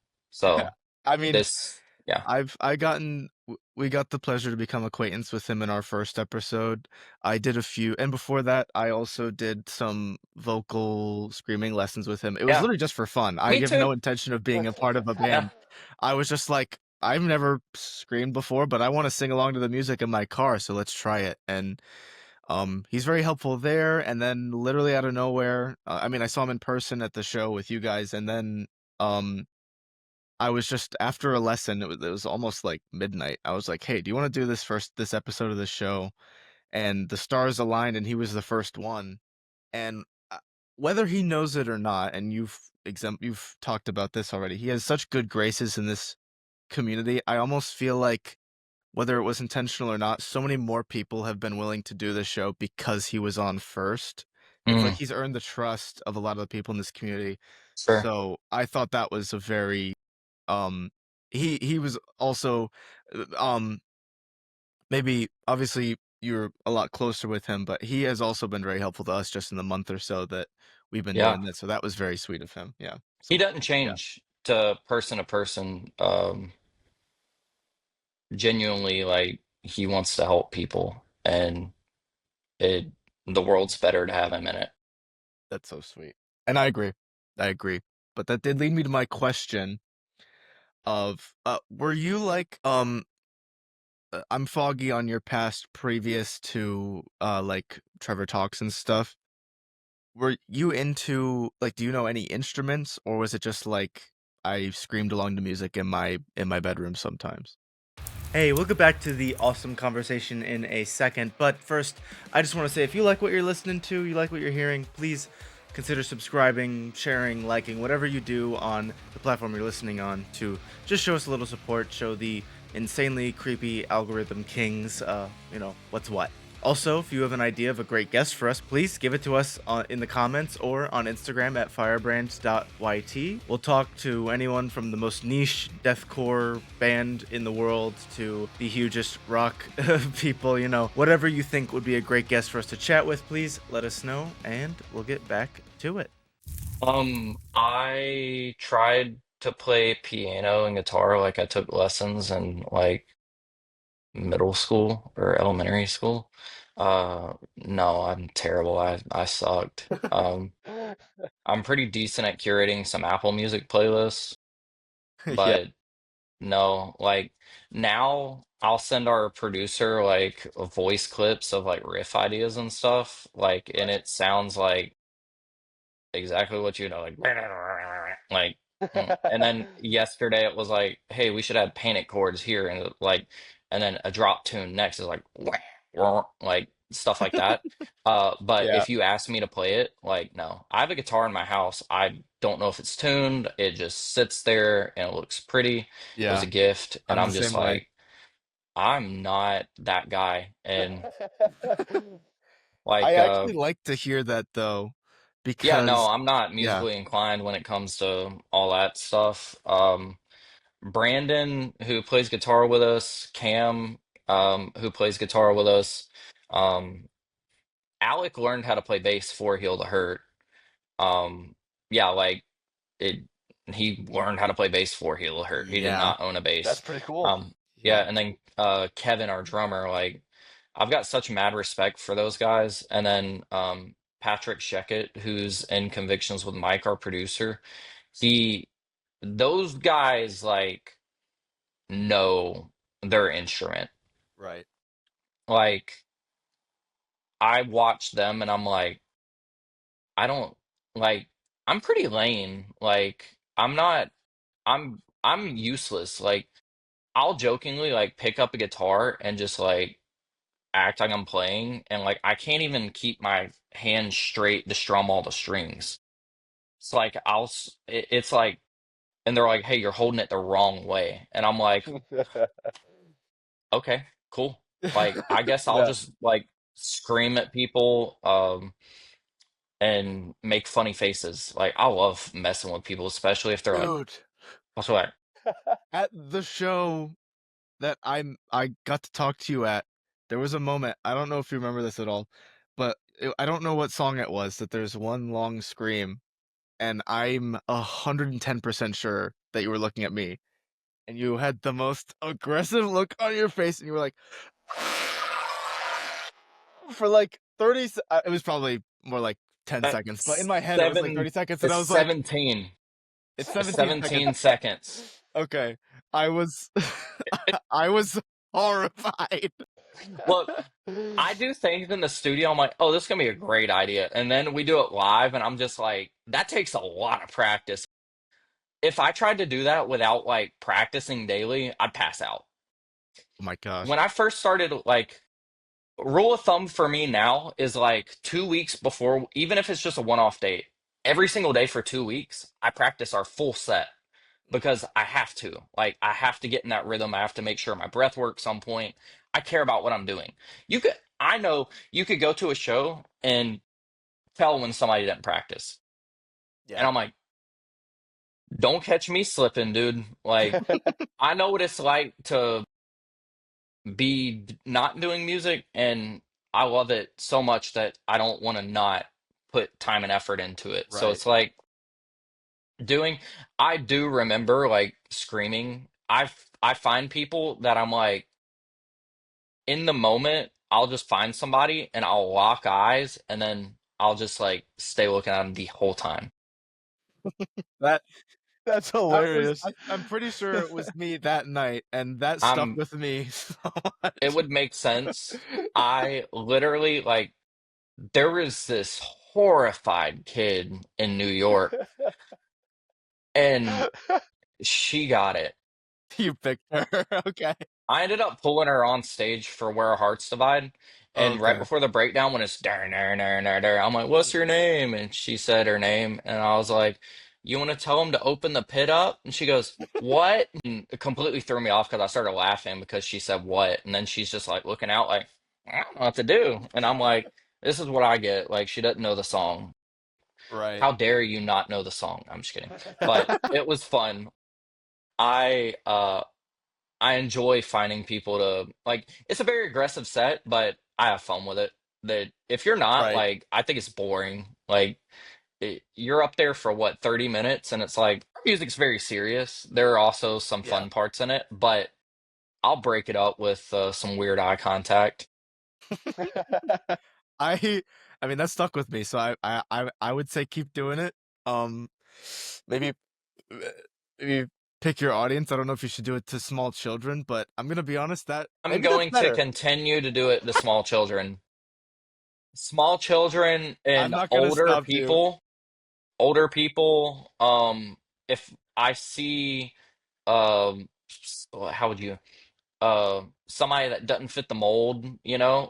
Speaker 1: Yeah.
Speaker 3: So
Speaker 1: I mean,
Speaker 3: this, yeah,
Speaker 1: we got the pleasure to become acquaintance with him in our first episode. I did a few, and before that, I also did some vocal screaming lessons with him. It was
Speaker 3: yeah,
Speaker 1: literally just for fun. I
Speaker 3: me
Speaker 1: have
Speaker 3: too.
Speaker 1: no intention of being a part of a
Speaker 3: Yeah,
Speaker 1: band. I was just like, I've never screamed before, but I want to sing along to the music in my car, so let's try it. And he's very helpful there. And then literally out of nowhere, I mean, I saw him in person at the show with you guys, and then um I was just after a lesson, it was almost like midnight. I was like, "Hey, do you wanna do this episode of the show?" And the stars aligned, and he was the first one. And, whether he knows it or not, and you've talked about this already, he has such good graces in this community. I almost feel like, whether it was intentional or not, so many more people have been willing to do this show because he was on first. It's like
Speaker 3: mm,
Speaker 1: he's earned the trust of a lot of the people in this community.
Speaker 3: sure.
Speaker 1: So, I thought that was a very um, he was also, um, maybe obviously you're a lot closer with him, but he has also been very helpful to us just in the month or so that we've been
Speaker 3: Yeah,
Speaker 1: doing this, so that was very sweet of him, yeah.
Speaker 3: he
Speaker 1: So,
Speaker 3: doesn't
Speaker 1: yeah,
Speaker 3: change to person. Genuinely, like he wants to help people, and it the world's better to have him in it.
Speaker 1: that's so sweet. And I agree. But that did lead me to my question of, were you like, I'm foggy on your past previous to, like, Trevor Talks and stuff. Were you into like, do you know any instruments, or was it just like I screamed along to music in my bedroom sometimes? Hey, we'll get back to the awesome conversation in a second, but first, I just want to say if you like what you're listening to, you like what you're hearing, please consider subscribing, sharing, liking, whatever you do on the platform you're listening on to just show us a little support, show the insanely creepy algorithm kings, what's what. Also, if you have an idea of a great guest for us, please give it to us in the comments or on Instagram at firebrands.yt. We'll talk to anyone from the most niche deathcore band in the world to the hugest rock people, whatever you think would be a great guest for us to chat with, please let us know and we'll get back to it.
Speaker 3: I tried to play piano and guitar, like I took lessons in like middle school or elementary school. No, I'm terrible. I sucked. I'm pretty decent at curating some Apple Music playlists,
Speaker 1: Yeah,
Speaker 3: but no, like now I'll send our producer like voice clips of like riff ideas and stuff, like, and it sounds like exactly what you know, like, and then yesterday it was like, hey, we should add panic chords here, and like, and then a drop tune next is like, like stuff like that. But
Speaker 1: yeah,
Speaker 3: if you ask me to play it, like, no, I have a guitar in my house. I don't know if it's tuned. It just sits there and it looks pretty. It was a
Speaker 1: yeah.
Speaker 3: gift, and
Speaker 1: I'm the
Speaker 3: I'm just
Speaker 1: same way.
Speaker 3: like, I'm not that guy, and like,
Speaker 1: I actually like to hear that though,
Speaker 3: yeah, no,
Speaker 1: because
Speaker 3: I'm not
Speaker 1: yeah,
Speaker 3: musically inclined when it comes to all that stuff. Brandon, who plays guitar with us, Cam, who plays guitar with us, um, Alec learned how to play bass for Heal the Hurt. Um, yeah, like it, he learned how to play bass for Heal the Hurt. He did
Speaker 1: yeah,
Speaker 3: not own a
Speaker 2: That's
Speaker 3: bass.
Speaker 2: pretty cool.
Speaker 3: Um,
Speaker 1: yeah.
Speaker 3: yeah, and then Kevin, our drummer, like I've got such mad respect for those guys. And then Patrick Sheckett, who's in Convictions with Mike, our producer, he those guys like know their instrument.
Speaker 1: Right.
Speaker 3: Like I watch them and I'm like, I don't like I'm pretty lame. Like I'm useless. Like I'll jokingly like pick up a guitar and just like act like I'm playing, and like I can't even keep my hand straight to strum all the strings. It's like it's like, and they're like, "Hey, you're holding it the wrong way," and I'm like, "Okay, cool." Like I guess I'll
Speaker 2: Yeah.
Speaker 3: just like scream at people, and make funny faces. Like I love messing with people, especially if they're like,
Speaker 1: Dude,
Speaker 3: "What's what?"
Speaker 1: at the show that I got to talk to you at, there was a moment, I don't know if you remember this at all, but I don't know what song it was, that there's one long scream, and I'm 110% sure that you were looking at me, and you had the most aggressive look on your face, and you were like, for like 30 it was probably more like 10 seconds, but in my head it was like 30 seconds, and
Speaker 3: It's
Speaker 1: I was like,
Speaker 3: 17.
Speaker 1: it's
Speaker 3: It's
Speaker 1: 17 seconds.
Speaker 3: 17 seconds.
Speaker 1: Okay. I was I was horrified.
Speaker 3: Look, I do things in the studio. I'm like, oh, this is gonna be a great idea, and then we do it live, and I'm just like, that takes a lot of practice. If I tried to do that without like practicing daily, I'd pass out.
Speaker 1: Oh my gosh.
Speaker 3: When I first started, like, rule of thumb for me now is like 2 weeks before, even if it's just a one-off date, every single day for 2 weeks, I practice our full set because I have to. Like, I have to get in that rhythm. I have to make sure my breath works on point. I care about what I'm doing. I know you could go to a show and tell when somebody didn't practice. And
Speaker 1: Yeah.
Speaker 3: I'm like, don't catch me slipping, dude. Like, I know what it's like to be not doing music, and I love it so much that I don't want to not put time and effort into it. So
Speaker 1: Right.
Speaker 3: it's like doing, I do remember like screaming. I find people that I'm like, in the moment, I'll just find somebody and I'll lock eyes, and then I'll just like stay looking at them the whole time.
Speaker 1: That
Speaker 2: That's
Speaker 1: that was
Speaker 2: hilarious.
Speaker 1: I'm pretty sure it was me that night, and that stuck
Speaker 3: I'm
Speaker 1: with me so
Speaker 3: It
Speaker 1: much.
Speaker 3: would make sense. I literally like, there was this horrified kid in New York, and she got it.
Speaker 1: You picked her. Okay.
Speaker 3: I ended up pulling her on stage for Where Our Hearts Divide, and right
Speaker 1: Okay.
Speaker 3: before the breakdown, when it's dar dar dar dar dar, I'm like, "What's your name?" And she said her name, and I was like, "You want to tell him to open the pit up?" And she goes, "What?" And it completely threw me off because I started laughing because she said what, and then she's just like looking out like, "I don't know what to do," and I'm like, "This is what I get." Like, she doesn't know the song.
Speaker 1: Right.
Speaker 3: How dare you not know the song? I'm just kidding, but it was fun. I enjoy finding people to like. It's a very aggressive set, but I have fun with it. That if you're not,
Speaker 1: Right.
Speaker 3: like, I think it's boring. Like, you're up there for what, 30 minutes, and it's like music's very serious. There are also some
Speaker 1: Yeah.
Speaker 3: fun parts in it, but I'll break it up with some weird eye contact.
Speaker 1: I I mean that stuck with me, so I would say keep doing it. Um maybe uh, maybe pick your audience. I don't know if you should do it to small children, but I'm gonna be honest, that
Speaker 3: I'm
Speaker 1: maybe that's
Speaker 3: going to
Speaker 1: better.
Speaker 3: continue to do it to small children
Speaker 1: I'm
Speaker 3: and
Speaker 1: not gonna stop you.
Speaker 3: older people. If I see, how would you, somebody that doesn't fit the mold,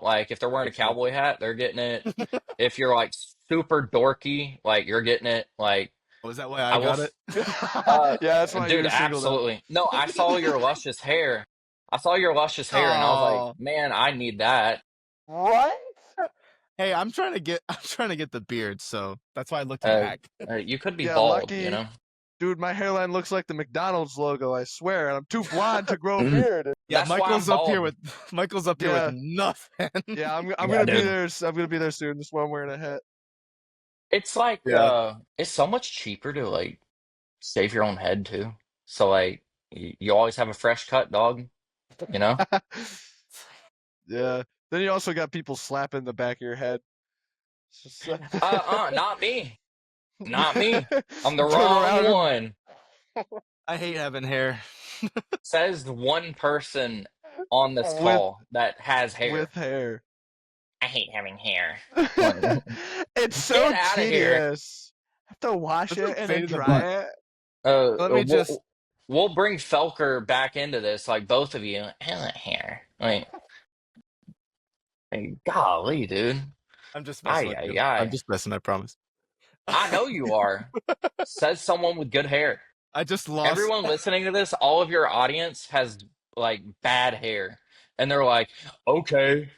Speaker 3: like if they're wearing a
Speaker 1: Gotcha.
Speaker 3: cowboy hat, they're getting it. If you're like super dorky, like, you're getting it. Like,
Speaker 1: Was that why I
Speaker 3: I will,
Speaker 1: got it?
Speaker 2: Yeah, that's why
Speaker 3: dude,
Speaker 2: you're singled out.
Speaker 3: absolutely. No, I saw your luscious hair. I saw your luscious hair, and I was like,
Speaker 1: Oh.
Speaker 3: man, I need that.
Speaker 2: What?
Speaker 1: Hey, I'm trying to get the beard, so that's why I looked
Speaker 3: Uh,
Speaker 1: back.
Speaker 3: you could be
Speaker 2: Yeah,
Speaker 3: bald,
Speaker 2: lucky. Dude, my hairline looks like the McDonald's logo, I swear, and I'm too blonde to grow a
Speaker 3: Mm,
Speaker 2: beard.
Speaker 1: Yeah,
Speaker 3: that's why I'm bald.
Speaker 1: Michael's up here with
Speaker 2: Yeah,
Speaker 1: nothing.
Speaker 2: yeah, I'm
Speaker 3: Yeah,
Speaker 2: gonna be
Speaker 3: dude.
Speaker 2: there. I'm gonna be there soon. That's why I'm wearing a hat.
Speaker 3: It's like,
Speaker 1: Yeah.
Speaker 3: it's so much cheaper to like shave your own head too. So like, you always have a fresh cut, dog. You know?
Speaker 2: Yeah. Then you also got people slapping the back of your head. It's just,
Speaker 3: Not me. Not me. I'm the
Speaker 2: turn
Speaker 3: wrong
Speaker 2: around and
Speaker 3: one.
Speaker 1: I hate having hair.
Speaker 3: Says the one person on this
Speaker 2: with
Speaker 3: call that has hair.
Speaker 2: hair.
Speaker 3: I hate having hair. Like,
Speaker 2: It's
Speaker 3: get
Speaker 2: so
Speaker 3: out of here.
Speaker 2: tedious. Have to wash
Speaker 1: That's a
Speaker 2: it and then
Speaker 1: pain in the butt.
Speaker 2: dry it.
Speaker 1: Let me just
Speaker 3: We'll bring Felker back into this, like both of you. I want hair. Like, golly, dude.
Speaker 1: I'm just messing
Speaker 3: Ay,
Speaker 1: with
Speaker 3: ay,
Speaker 1: you. I'm
Speaker 3: ay.
Speaker 1: just messing, I promise.
Speaker 3: I know you are. Says someone with good hair.
Speaker 1: I just lost.
Speaker 3: Everyone listening to this, all of your audience has like bad hair, and they're like, okay,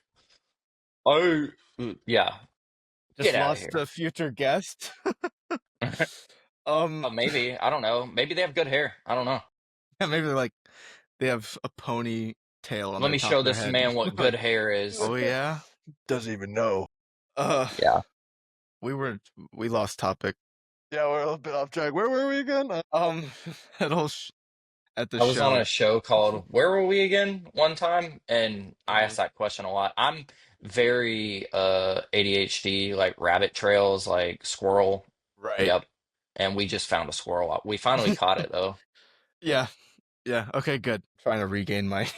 Speaker 3: oh, yeah,
Speaker 1: Just
Speaker 3: get out of
Speaker 1: lost
Speaker 3: here.
Speaker 1: a future guest. Um,
Speaker 3: Maybe, I don't know. Maybe they have good hair. I don't know.
Speaker 1: yeah, maybe they're like they have a pony tail on
Speaker 3: Let
Speaker 1: their
Speaker 3: me
Speaker 1: top
Speaker 3: show
Speaker 1: of their
Speaker 3: this
Speaker 1: head.
Speaker 3: man what good hair is.
Speaker 1: Oh yeah.
Speaker 2: Doesn't even know.
Speaker 1: Uh,
Speaker 3: Yeah.
Speaker 1: we were we lost topic.
Speaker 2: Yeah, we're a little bit off track. Where were we again?
Speaker 1: Um, at all at the
Speaker 3: I was on
Speaker 1: show.
Speaker 3: a show called Where Were We Again one time, and I
Speaker 1: Mhm.
Speaker 3: asked that question a lot. I'm very ADHD, like rabbit trails, like squirrel.
Speaker 1: Right.
Speaker 3: Yep. And we just found a squirrel. We finally caught it though.
Speaker 1: Yeah. Yeah. Okay. Good. Trying to regain my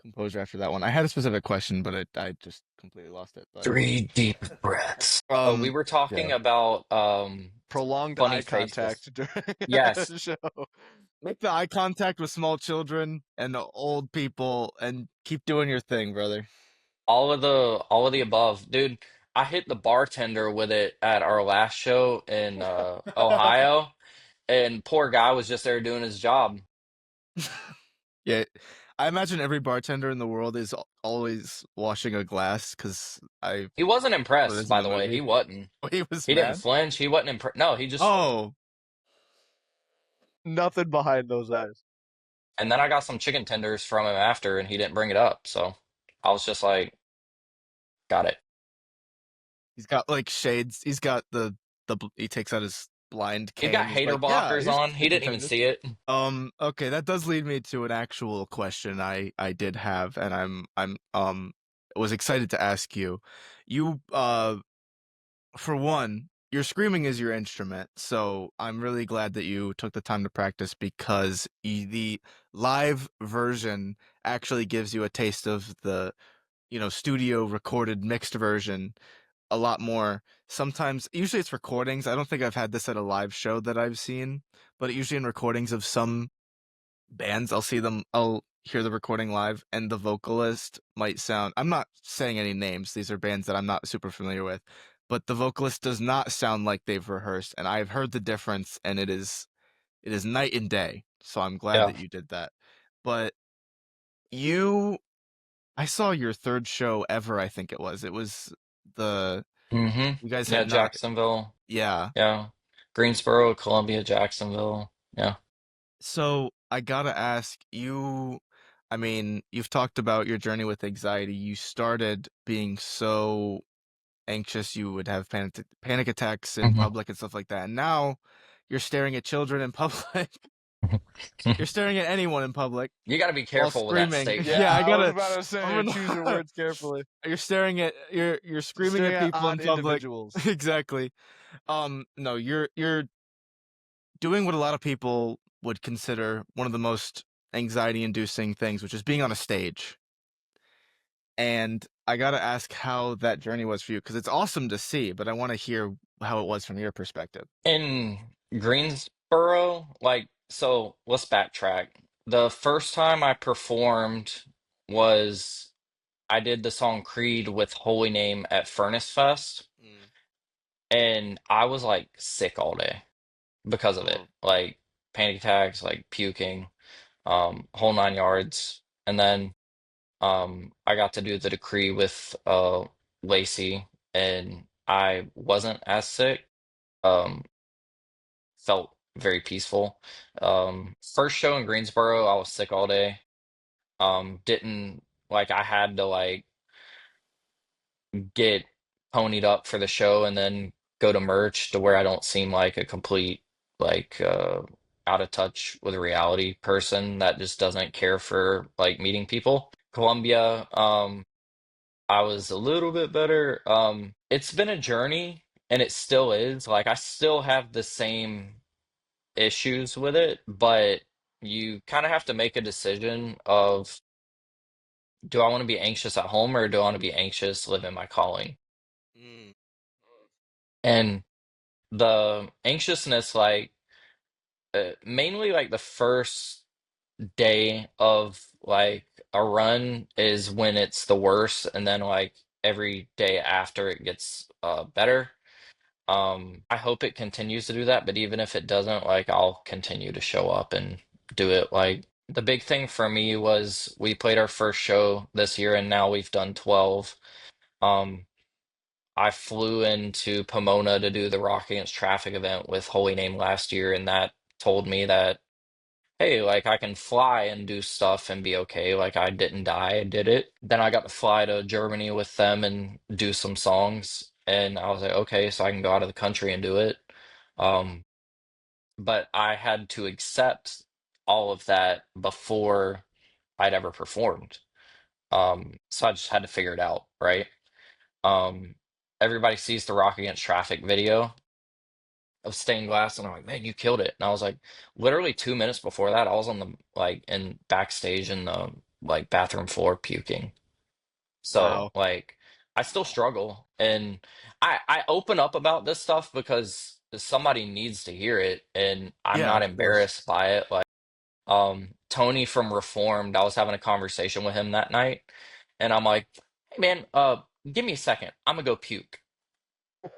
Speaker 1: composure after that one. I had a specific question, but I just completely lost it. But
Speaker 3: 3 deep breaths. Oh, we
Speaker 1: um,
Speaker 3: were talking
Speaker 1: yeah.
Speaker 3: about
Speaker 2: Prolonged
Speaker 3: funny
Speaker 2: eye
Speaker 3: faces.
Speaker 2: contact during
Speaker 3: Yes,
Speaker 2: the show.
Speaker 1: Make the eye contact with small children and old people, and keep doing your thing, brother.
Speaker 3: all of the above. Dude, I hit the bartender with it at our last show in Ohio, and poor guy was just there doing his job.
Speaker 1: Yeah, I imagine every bartender in the world is always washing a glass because I
Speaker 3: He wasn't
Speaker 1: saw
Speaker 3: impressed,
Speaker 1: this in
Speaker 3: by
Speaker 1: the
Speaker 3: the way. He
Speaker 1: movie.
Speaker 3: wasn't.
Speaker 1: He was
Speaker 3: He didn't
Speaker 1: mad.
Speaker 3: flinch. He wasn't impressed. No, he just.
Speaker 1: Oh,
Speaker 2: Nothing behind those eyes.
Speaker 3: And then I got some chicken tenders from him after, and he didn't bring it up. So I was just like, got it.
Speaker 1: he's got like shades. He's got he takes out his blind
Speaker 3: He got
Speaker 1: cane. He's
Speaker 3: hater
Speaker 1: like, yeah,
Speaker 3: blockers
Speaker 1: here's
Speaker 3: on. He
Speaker 1: chicken
Speaker 3: didn't even
Speaker 1: tenders.
Speaker 3: see it.
Speaker 1: Okay, that does lead me to an actual question I did have, and I'm was excited to ask you. You for one, your screaming is your instrument, so I'm really glad that you took the time to practice because the live version actually gives you a taste of the, studio recorded mixed version a lot more. Sometimes, usually it's recordings. I don't think I've had this at a live show that I've seen, but usually in recordings of some bands, I'll hear the recording live, and the vocalist might sound. I'm not saying any names. These are bands that I'm not super familiar with, but the vocalist does not sound like they've rehearsed, and I've heard the difference, and it is night and day. So I'm glad
Speaker 3: Yeah.
Speaker 1: that you did that. But you, I saw your third show ever. I think it was. It was the you guys
Speaker 3: Yeah,
Speaker 1: had not.
Speaker 3: Jacksonville.
Speaker 1: Yeah.
Speaker 3: Yeah. Greensboro, Columbia, Jacksonville. Yeah.
Speaker 1: So I gotta ask you, I mean, you've talked about your journey with anxiety. You started being so anxious you would have panic attacks in
Speaker 3: Mhm.
Speaker 1: public and stuff like that. And now you're staring at children in public. You're staring at anyone in public
Speaker 3: You got to be
Speaker 1: while
Speaker 3: careful with that
Speaker 1: screaming.
Speaker 3: statement.
Speaker 1: Yeah,
Speaker 2: Yeah,
Speaker 1: I
Speaker 2: I was
Speaker 1: gotta.
Speaker 2: about to say,
Speaker 1: I'm
Speaker 2: choose your
Speaker 1: gonna.
Speaker 2: words carefully.
Speaker 1: You're screaming
Speaker 2: Staring
Speaker 1: at
Speaker 2: at
Speaker 1: people in
Speaker 2: odd
Speaker 1: public.
Speaker 2: individuals.
Speaker 1: Exactly. No, you're doing what a lot of people would consider one of the most anxiety inducing things, which is being on a stage. And I got to ask how that journey was for you because it's awesome to see, but I want to hear how it was from your perspective.
Speaker 3: In Greensboro, so let's backtrack. The first time I performed was I did the song Creed with Holy Name at Furnace Fest,
Speaker 1: Mm.
Speaker 3: and I was like sick all day because of it.
Speaker 1: Oh.
Speaker 3: Like panic attacks, like puking, whole 9 yards. And then I got to do the decree with Lacey, and I wasn't as sick. Um, Felt very peaceful. First show in Greensboro, I was sick all day. Didn't like I had to like get ponied up for the show and then go to merch to where I don't seem like a complete like out of touch with reality person that just doesn't care for like meeting people. Columbia, I was a little bit better. It's been a journey and it still is. Like I still have the same issues with it, but you kind of have to make a decision of do I want to be anxious at home or do I want to be anxious living my calling?
Speaker 1: Mm.
Speaker 3: And the anxiousness, like mainly like the first day of like a run is when it's the worst, and then like every day after it gets better. I hope it continues to do that, but even if it doesn't, like I'll continue to show up and do it. Like the big thing for me was we played our first show this year and now we've done 12. Um, I flew into Pomona to do the Rock Against Traffic event with Holy Name last year, and that told me that hey, like I can fly and do stuff and be okay. Like I didn't die, I did it. Then I got to fly to Germany with them and do some songs. And I was like, okay, so I can go out of the country and do it. Um, but I had to accept all of that before I'd ever performed. So I just had to figure it out, right? Um, Everybody sees the Rock Against Traffic video of stained glass, and I'm like, man, you killed it. And I was like, literally 2 minutes before that, I was on the like in backstage in the like bathroom floor puking. So
Speaker 1: Wow.
Speaker 3: like I still struggle, and I open up about this stuff because somebody needs to hear it, and I'm
Speaker 1: Yeah,
Speaker 3: not
Speaker 1: of course.
Speaker 3: embarrassed by it. Like Tony from Reformed, I was having a conversation with him that night, and I'm like, hey man, give me a second. I'm gonna go puke.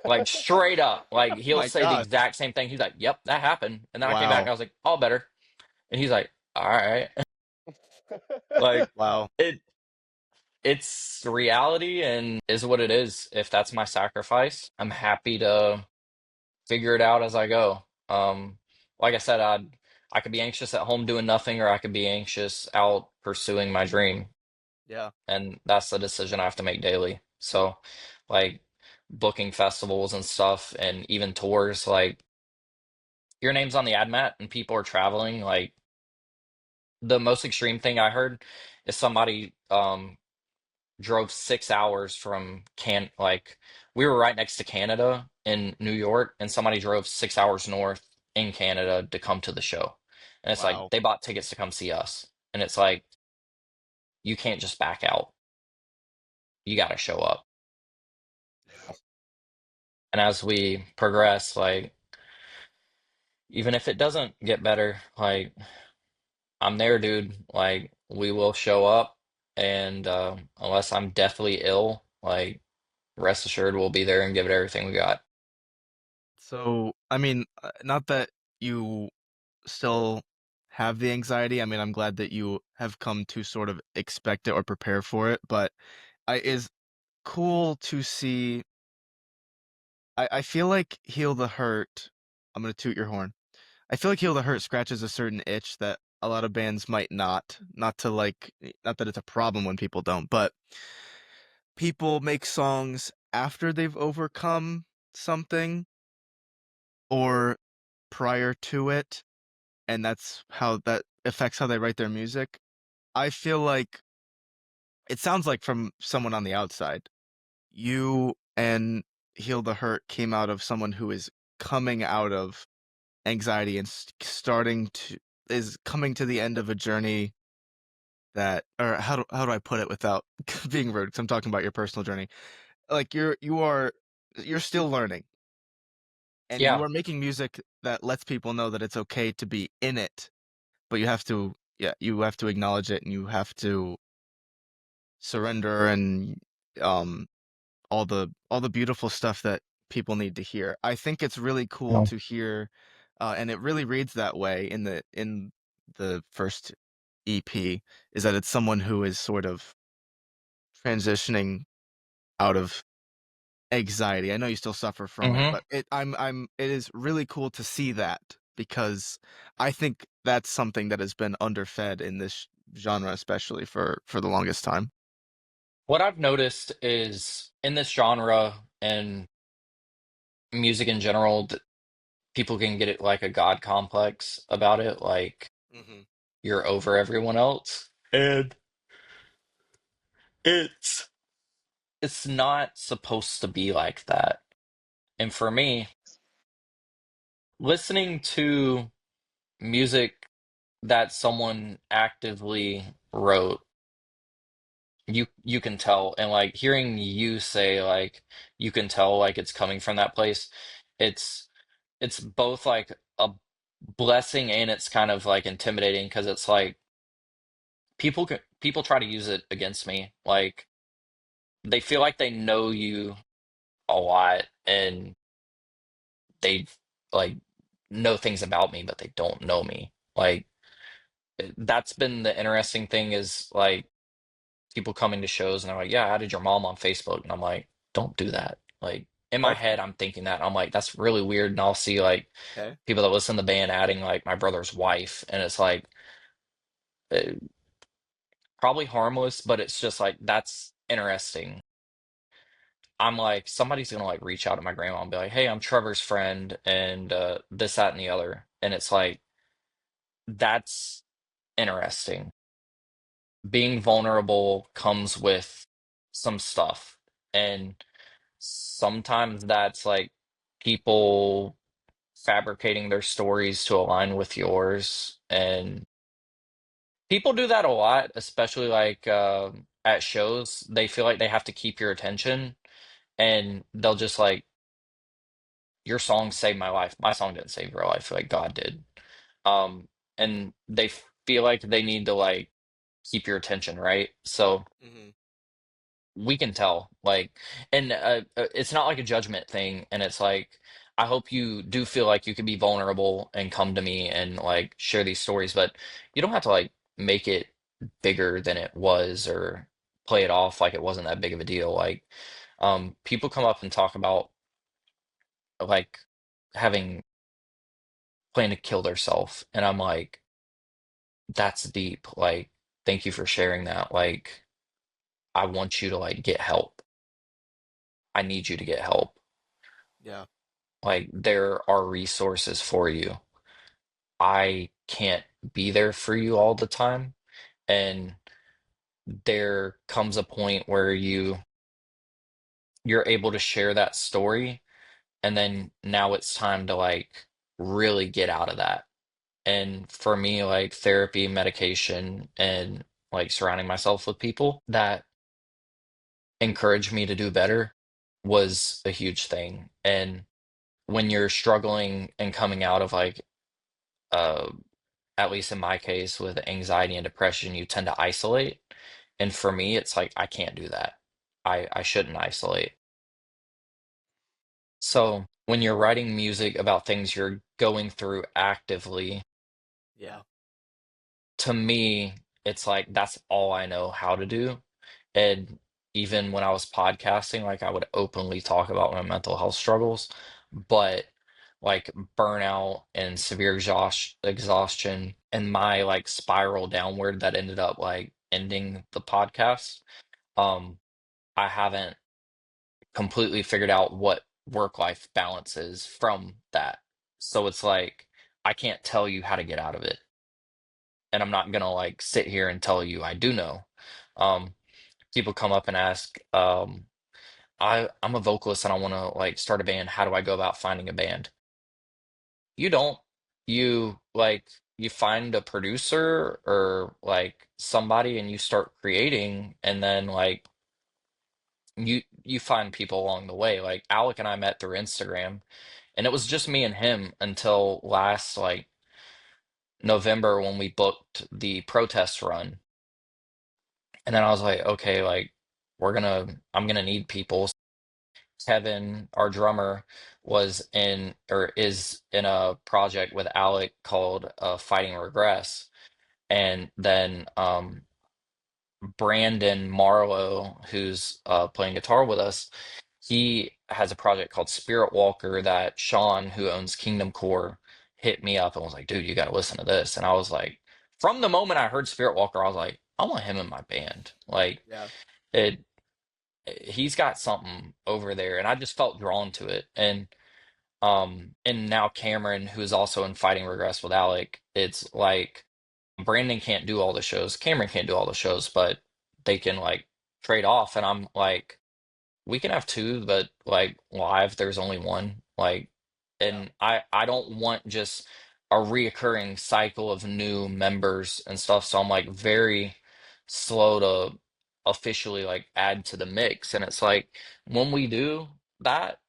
Speaker 3: Like straight up. Like
Speaker 1: Oh
Speaker 3: he'll
Speaker 1: my
Speaker 3: say the
Speaker 1: gosh.
Speaker 3: exact same thing. He's like, yep, that happened. And then I came back and
Speaker 1: Wow.
Speaker 3: I was like, all better. And he's like, all right. Like
Speaker 1: Wow.
Speaker 3: it it's reality and is what it is. If that's my sacrifice, I'm happy to figure it out as I go. Like I said, I could be anxious at home doing nothing, or I could be anxious out pursuing my dream.
Speaker 1: Yeah.
Speaker 3: And that's the decision I have to make daily. So like booking festivals and stuff and even tours, like your name's on the ad mat and people are traveling. Like the most extreme thing I heard is somebody drove 6 hours from like we were right next to Canada in New York, and somebody drove 6 hours north in Canada to come to the show. And it's like
Speaker 1: Wow.
Speaker 3: they bought tickets to come see us. And it's like you can't just back out. You got to show up. And as we progress, like even if it doesn't get better, like I'm there, dude. Like we will show up, and unless I'm deathly ill, like rest assured we'll be there and give it everything we got.
Speaker 1: So, I mean, not that you still have the anxiety. I mean, I'm glad that you have come to sort of expect it or prepare for it, but I is cool to see. I feel like Heal the Hurt. I'm gonna toot your horn. I feel like Heal the Hurt scratches a certain itch that a lot of bands might not. Not to like, not that it's a problem when people don't, but people make songs after they've overcome something or prior to it, and that's how that affects how they write their music. I feel like it sounds like from someone on the outside, you and Heal the Hurt came out of someone who is coming out of anxiety and starting to is coming to the end of a journey that, or how do I put it without being rude? Because I'm talking about your personal journey. Like you're still learning, and you
Speaker 3: Yeah.
Speaker 1: are making music that lets people know that it's okay to be in it, but you have to, yeah, you have to acknowledge it, and you have to surrender and um all the beautiful stuff that people need to hear. I think it's really cool
Speaker 3: Yeah.
Speaker 1: to hear, and it really reads that way in the first EP, is that it's someone who is sort of transitioning out of anxiety. I know you still suffer from it,
Speaker 3: Hmm.
Speaker 1: but it is really cool to see that, because I think that's something that has been underfed in this genre, especially for the longest time.
Speaker 3: What I've noticed is in this genre and music in general, people can get it like a god complex about it, like
Speaker 1: Hmm.
Speaker 3: you're over everyone else. And it's it's not supposed to be like that. And for me, listening to music that someone actively wrote, you can tell, and like hearing you say like you can tell like it's coming from that place. It's it's both like a blessing and it's kind of like intimidating because it's like people try to use it against me. Like they feel like they know you a lot and they like know things about me, but they don't know me. Like that's been the interesting thing is like people coming to shows and they're like, yeah, I added your mom on Facebook. And I'm like, don't do that. Like, in my
Speaker 1: What?
Speaker 3: head, I'm thinking that. I'm like, that's really weird. And I'll see like
Speaker 1: Okay.
Speaker 3: people that listen to the band adding like my brother's wife, and it's like eh, probably harmless, but it's just like that's interesting. I'm like, somebody's gonna like reach out to my grandma and be like, "Hey, I'm Trevor's friend," and this, that, and the other, and it's like that's interesting. Being vulnerable comes with some stuff, and sometimes that's like people fabricating their stories to align with yours, and people do that a lot, especially like at shows. They feel like they have to keep your attention, and they'll just like, your song saved my life. My song didn't save your life, like God did. um and they feel like they need to like keep your attention, right? So
Speaker 1: Mm-hmm.
Speaker 3: we can tell, like, and it's not like a judgment thing, and it's like, I hope you do feel like you can be vulnerable and come to me and like share these stories, but you don't have to like make it bigger than it was, or play it off like it wasn't that big of a deal. Like, people come up and talk about like having plan to kill themselves, and I'm like, that's deep. Like, thank you for sharing that. Like, I want you to like get help. I need you to get help.
Speaker 1: Yeah.
Speaker 3: Like, there are resources for you. I can't be there for you all the time. And there comes a point where you're able to share that story, and then now it's time to like really get out of that. And for me, like therapy, medication, and like surrounding myself with people that encourage me to do better was a huge thing. And when you're struggling and coming out of like uh at least in my case with anxiety and depression, you tend to isolate. And for me, it's like I can't do that. I shouldn't isolate. So when you're writing music about things you're going through actively,
Speaker 1: Yeah.
Speaker 3: to me, it's like that's all I know how to do. And even when I was podcasting, like I would openly talk about my mental health struggles, but like burnout and severe exhaustion and my like spiral downward that ended up like ending the podcast. Um, I haven't completely figured out what work-life balance is from that. So it's like I can't tell you how to get out of it, and I'm not gonna like sit here and tell you I do know. Um, People come up and ask, I'm a vocalist and I want to like start a band. How do I go about finding a band? You don't. You like you find a producer or like somebody and you start creating, and then like you find people along the way. Like Alec and I met through Instagram, and it was just me and him until last like November when we booked the protest run. And then I was like, okay, like I'm gonna need people. Kevin, our drummer, was in or is in a project with Alec called Fighting Regress. And then Brandon Marlowe, who's playing guitar with us, he has a project called Spirit Walker that Sean, who owns Kingdom Core, hit me up and was like, dude, you gotta listen to this. And I was like, from the moment I heard Spirit Walker, I was like, I want him in my band. Like,
Speaker 1: Yeah.
Speaker 3: it he's got something over there, and I just felt drawn to it. And now Cameron, who's also in Fighting Regress with Alec, it's like Brandon can't do all the shows, Cameron can't do all the shows, but they can like trade off. And I'm like, we can have two, but like live there's only one. Like,
Speaker 1: Yeah.
Speaker 3: and I don't want just a reoccurring cycle of new members and stuff. So I'm like very slow to officially like add to the mix. And it's like when we do that,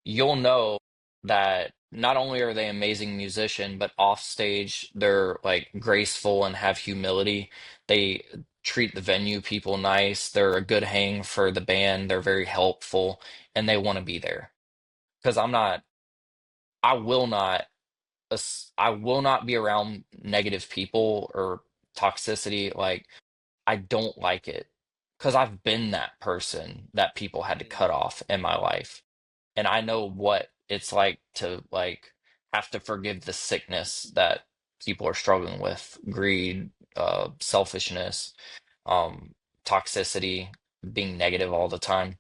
Speaker 3: you'll know that not only are they amazing musician, but off stage they're like graceful and have humility. They treat the venue people nice. They're a good hang for the band. They're very helpful, and they want to be there. Because I will not, I will not be around negative people or toxicity. Like, I don't like it because I've been that person that people had to
Speaker 1: Mm-hmm.
Speaker 3: cut off in my life. and I know what it's like to like have to forgive the sickness that people are struggling with, greed, selfishness, um, toxicity, being negative all the time.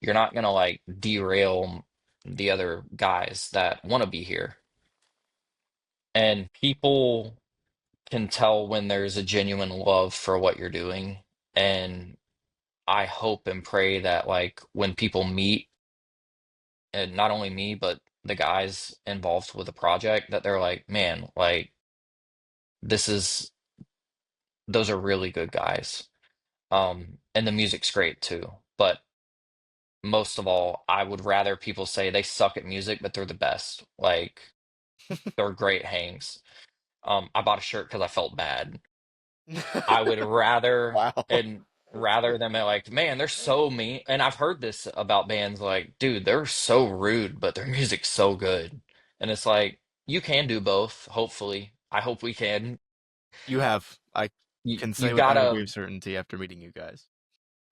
Speaker 3: You're not gonna like derail the other guys that want to be here. And people can tell when there's a genuine love for what you're doing. And I hope and pray that like when people meet, and not only me, but the guys involved with the project, that they're like, man, like this is those are really good guys. And the music's great too. But most of all, I would rather people say they suck at music, but they're the best. Like they're great hangs. I bought a shirt because I felt bad. I would rather
Speaker 1: Wow.
Speaker 3: and rather than be like, man, they're so mean. And I've heard this about bands like, dude, they're so rude, but their music's so good. And it's like, you can do both, hopefully. I hope we can.
Speaker 1: You have. I
Speaker 3: You
Speaker 1: can
Speaker 3: you
Speaker 1: say with every degree
Speaker 3: gotta,
Speaker 1: of certainty after meeting you guys.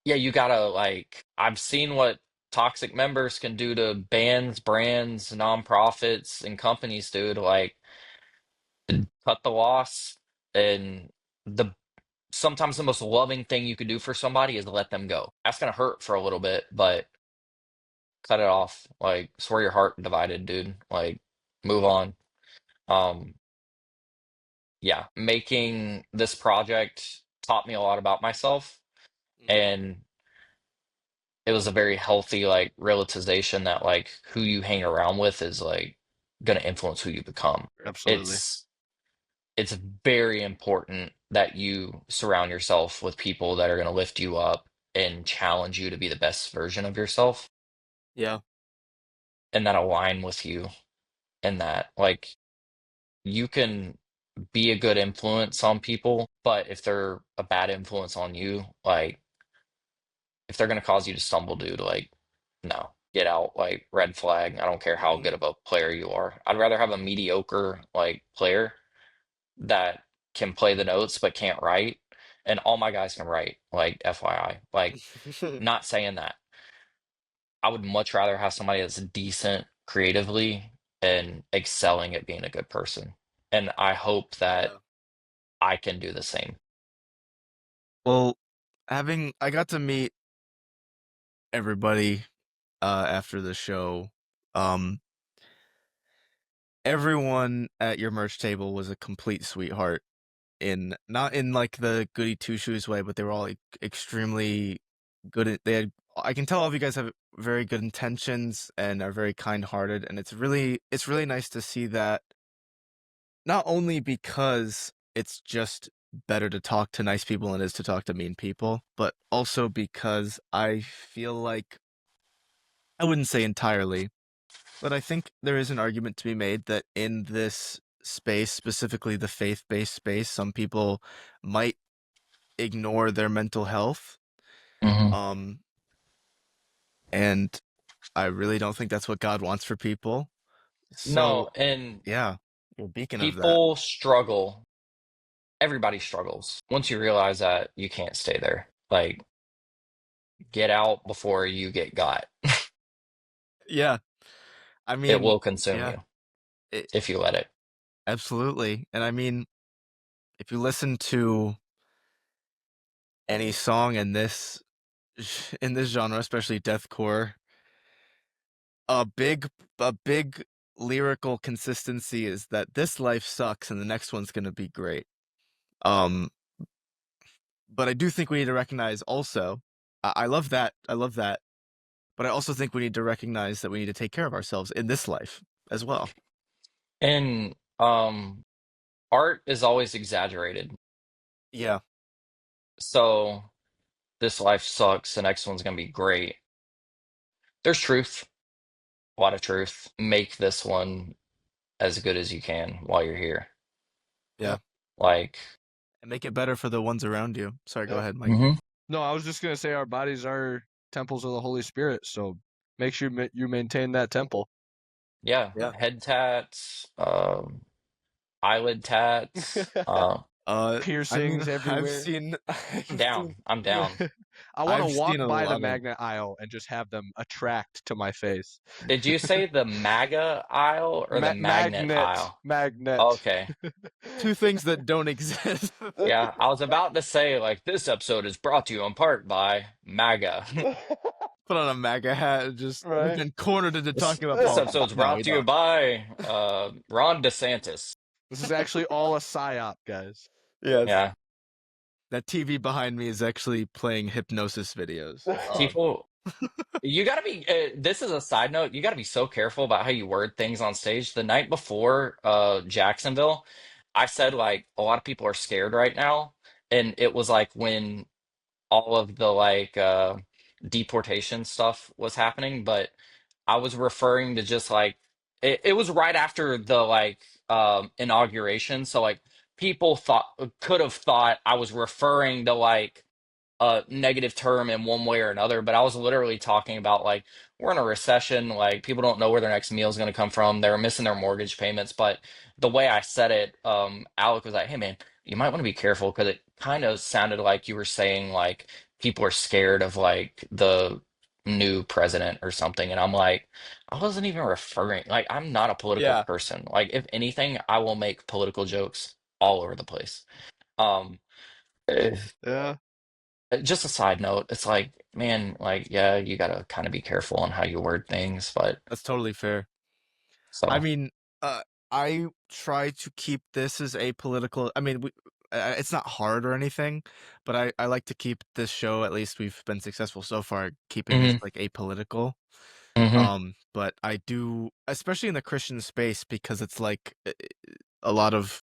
Speaker 3: yeah, you gotta like, I've seen what toxic members can do to bands, brands, nonprofits, and companies, dude. Like, cut the loss. And the sometimes the most loving thing you could do for somebody is let them go. That's gonna hurt for a little bit, but cut it off. Like, swear your heart divided, dude. Like, move on. Um, yeah, making this project taught me a lot about myself,
Speaker 1: Mhm.
Speaker 3: and it was a very healthy like realization that like who you hang around with is like gonna influence who you become.
Speaker 2: Absolutely.
Speaker 3: It's it's very important that you surround yourself with people that are going to lift you up and challenge you to be the best version of yourself
Speaker 1: Yeah.
Speaker 3: and that align with you, and that like you can be a good influence on people, but if they're a bad influence on you, like if they're going to cause you to stumble, dude, like no, get out, like red flag. I don't care how
Speaker 1: Mhm.
Speaker 3: good of a player you are. I'd rather have a mediocre like player that can play the notes but can't write. And all my guys can write, like FYI. Like, not saying that. I would much rather have somebody that's decent creatively and excelling at being a good person. And I hope that
Speaker 1: Yeah.
Speaker 3: I can do the same.
Speaker 1: Well, I got to meet everybody after the show. Um Everyone at your merch table was a complete sweetheart, in not in like the goody two shoes way, but they were all like extremely good at, they had, I can tell all of you guys have very good intentions and are very kind-hearted, and it's really nice to see that, not only because it's just better to talk to nice people than it is to talk to mean people, but also because I feel like, I wouldn't say entirely, but I think there is an argument to be made that in this space, specifically the faith-based space, some people might ignore their mental health.
Speaker 3: Hmm.
Speaker 1: Um, and I really don't think that's what God wants for people. So,
Speaker 3: No, and
Speaker 1: yeah, you're a beacon of that.
Speaker 3: people struggle. Everybody struggles. Once you realize that, you can't stay there. Like, get out before you get got.
Speaker 1: Yeah, I
Speaker 3: It
Speaker 1: mean,
Speaker 3: will consume
Speaker 1: yeah,
Speaker 3: you
Speaker 1: it,
Speaker 3: if you let it.
Speaker 1: absolutely. And I mean, if you listen to any song in this genre, especially deathcore, a big a big lyrical consistency is that this life sucks and the next one's gonna be great. Um, but I do think we need to recognize also, I love that, but I also think we need to recognize that we need to take care of ourselves in this life as well.
Speaker 3: And art is always exaggerated.
Speaker 1: Yeah,
Speaker 3: So this life sucks, the next one's gonna be great. There's truth, a lot of truth. Make this one as good as you can while you're here.
Speaker 1: yeah,
Speaker 2: Yeah.
Speaker 3: Like,
Speaker 1: and make it better for the ones around you. Sorry, go
Speaker 2: Yep.
Speaker 1: ahead, Mike.
Speaker 3: mhm.
Speaker 2: No, I was just gonna say our bodies are temples of the Holy Spirit, so make sure you maintain that temple.
Speaker 3: Yeah,
Speaker 1: Yeah.
Speaker 3: head tats, eyelid tats.
Speaker 1: I mean,
Speaker 2: Piercings
Speaker 1: I've
Speaker 2: everywhere.
Speaker 1: seen,
Speaker 3: I'm
Speaker 1: I've
Speaker 3: down.
Speaker 1: seen,
Speaker 3: I'm down.
Speaker 2: I want to
Speaker 1: I've
Speaker 2: walk
Speaker 1: seen a
Speaker 2: by the
Speaker 1: lot of.
Speaker 2: magnet aisle and just have them attract to my face.
Speaker 3: Did you say the MAGA aisle or the magnet
Speaker 2: Magnet,
Speaker 3: aisle?
Speaker 2: magnet.
Speaker 3: Okay.
Speaker 1: Two things that don't exist.
Speaker 3: Yeah, I was about to say, like, this episode is brought to you in part by MAGA.
Speaker 1: Put on a MAGA hat. And just we've
Speaker 2: Right.
Speaker 1: been cornered into
Speaker 3: This,
Speaker 1: talking about
Speaker 3: this
Speaker 1: politics.
Speaker 3: episode's
Speaker 1: No,
Speaker 3: brought
Speaker 1: we
Speaker 3: to you
Speaker 1: don't.
Speaker 3: by Ron DeSantis.
Speaker 2: This is actually all a psyop, guys.
Speaker 1: Yes.
Speaker 3: Yeah,
Speaker 1: That TV behind me is actually playing hypnosis videos.
Speaker 3: people, you gotta be. This is a side note. You gotta be so careful about how you word things on stage. The night before Jacksonville, I said like a lot of people are scared right now, and it was like when all of the like deportation stuff was happening, but I was referring to just like it was right after the like inauguration, so like people thought could have thought I was referring to like a negative term in one way or another, but I was literally talking about like we're in a recession, like people don't know where their next meal is going to come from. They're missing their mortgage payments, but the way I said it, Alec was like, "Hey man, you might want to be careful," because it kind of sounded like you were saying like people are scared of like the new president or something, and I'm like, I wasn't even referring. Like, I'm not a political
Speaker 1: Yeah.
Speaker 3: person. Like, if anything, I will make political jokes all over the place. Um.
Speaker 2: Yeah.
Speaker 3: Just a side note, it's like, man, like, yeah, you gotta kind of be careful on how you word things, but
Speaker 1: That's totally fair. I
Speaker 3: so,
Speaker 1: mean, I try to keep this as apolitical. I mean, it's not hard or anything, but I like to keep this show. At least we've been successful so far keeping this
Speaker 3: hmm
Speaker 1: like apolitical.
Speaker 3: hmm
Speaker 1: But I do, especially in the Christian space, because it's like a lot of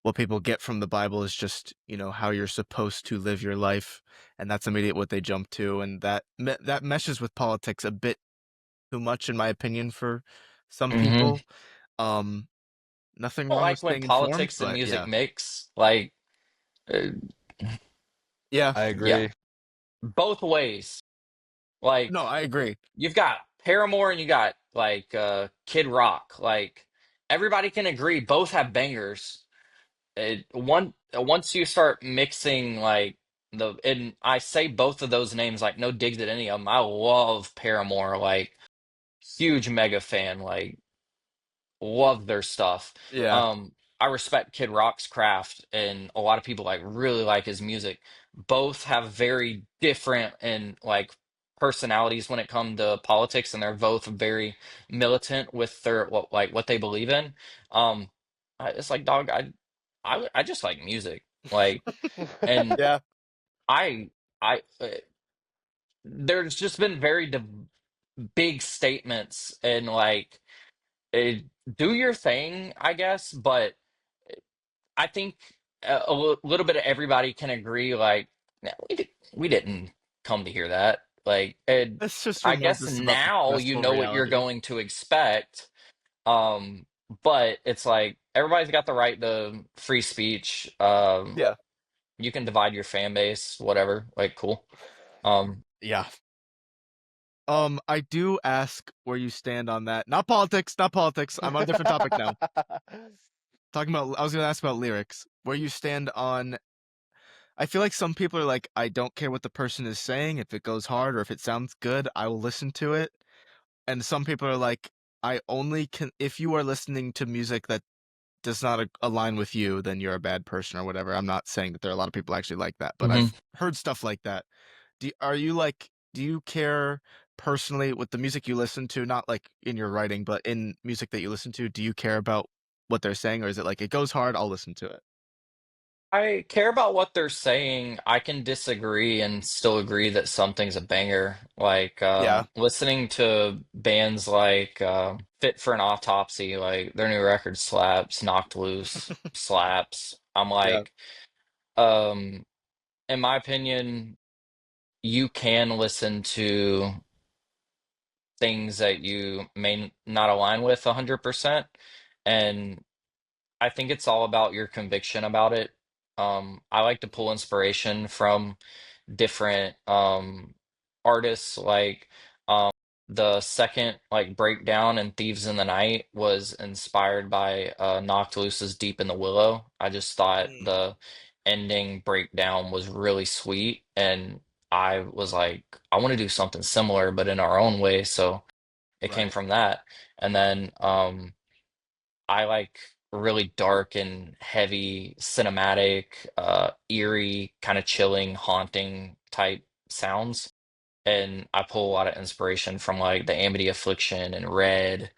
Speaker 1: what people get from the Bible is just, how you're supposed to live your life, and that's immediate what they jump to, and that meshes with politics a bit too much, in my opinion, for some
Speaker 3: hmm
Speaker 1: people. Um, Nothing
Speaker 3: I don't
Speaker 1: wrong with
Speaker 3: like when
Speaker 1: staying informed,
Speaker 3: politics and
Speaker 1: but
Speaker 3: music
Speaker 1: yeah,
Speaker 3: mix, like, uh,
Speaker 1: yeah,
Speaker 2: I
Speaker 3: yeah,
Speaker 2: agree.
Speaker 3: both ways. Like,
Speaker 1: no, I agree.
Speaker 3: you've got Paramore and you got like Kid Rock. Like, everybody can agree both have bangers. Once you start mixing like and I say both of those names like no digs at any of them. I love Paramore, like huge mega fan, like love their stuff.
Speaker 1: Yeah,
Speaker 3: Um, I respect Kid Rock's craft, and a lot of people like really like his music. Both have very different and like personalities when it comes to politics, and they're both very militant with their what they believe in. Um, it's like dog, I just like music, like, and
Speaker 1: yeah.
Speaker 3: I I there's just been very big statements and like uh, do your thing, I guess, but I think little bit of everybody can agree like "Nah, we didn't come to hear that." Like, and
Speaker 1: This just
Speaker 3: I
Speaker 1: reminds
Speaker 3: guess
Speaker 1: us about the
Speaker 3: now you
Speaker 1: stressful
Speaker 3: know what you're
Speaker 1: reality.
Speaker 3: going to expect. Um, but it's like everybody's got the right to free speech.
Speaker 1: Yeah,
Speaker 3: You can divide your fan base, whatever. Like, cool. Um,
Speaker 1: yeah. I do ask where you stand on that. Not politics, not politics. I'm on a different topic now. Talking about, I was gonna ask about lyrics. Where you stand on. I feel like some people are like, I don't care what the person is saying. If it goes hard or if it sounds good, I will listen to it. And some people are like, I only can if you are listening to music that does not align with you, then you're a bad person or whatever. I'm not saying that there are a lot of people actually like that, but
Speaker 3: mhm.
Speaker 1: I've heard stuff like that. Do you care personally with the music you listen to, not like in your writing, but in music that you listen to, do you care about what they're saying, or is it like it goes hard, I'll listen to it?
Speaker 3: I care about what they're saying. I can disagree and still agree that something's a banger. Like
Speaker 1: Yeah.
Speaker 3: listening to bands like Fit for an Autopsy, like their new record slaps, Knocked Loose slaps. I'm
Speaker 1: Yeah.
Speaker 3: like, in my opinion, you can listen to things that you may not align with 100%. And I think it's all about your conviction about it. I like to pull inspiration from different artists like the second like breakdown in Thieves in the Night was inspired by Knocked Loose's Deep in the Willow. I just thought
Speaker 1: Mm.
Speaker 3: the ending breakdown was really sweet and I was like, I want to do something similar, but in our own way. So it came
Speaker 1: Right.
Speaker 3: from that. And then I like really dark and heavy, cinematic, eerie, kind of chilling, haunting type sounds. And I pull a lot of inspiration from like the Amity Affliction and Red,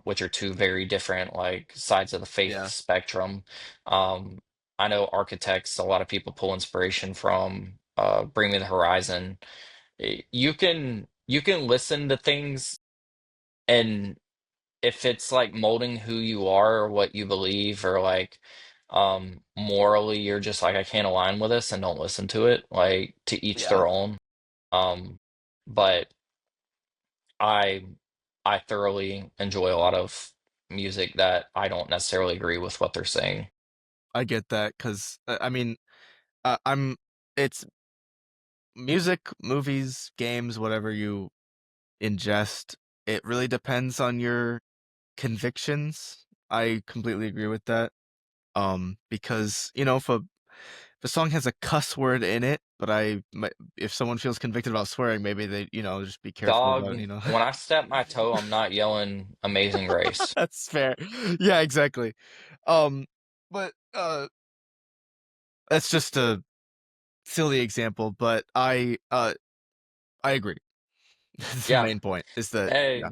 Speaker 3: which are two very different like sides of the faith
Speaker 1: Yeah.
Speaker 3: spectrum. Um, I know Architects, a lot of people pull inspiration from Bring Me the Horizon. You can listen to things, and if it's like molding who you are or what you believe, or like morally you're just like, I can't align with this, and don't listen to it. Like, to each
Speaker 1: Yeah.
Speaker 3: their own. Um, but I I thoroughly enjoy a lot of music that I don't necessarily agree with what they're saying.
Speaker 1: I get that because I mean, I'm. It's music, movies, games, whatever you ingest. It really depends on your convictions. I completely agree with that. Because if a song has a cuss word in it, but if someone feels convicted about swearing, maybe they, just be careful
Speaker 3: Dog,
Speaker 1: about, it.
Speaker 3: when I step my toe, I'm not yelling Amazing Grace.
Speaker 1: That's fair. Yeah, exactly. Um, but that's just a silly example, but I agree. That's the
Speaker 3: Yeah.
Speaker 1: main point. Is that
Speaker 3: Hey,
Speaker 1: yeah.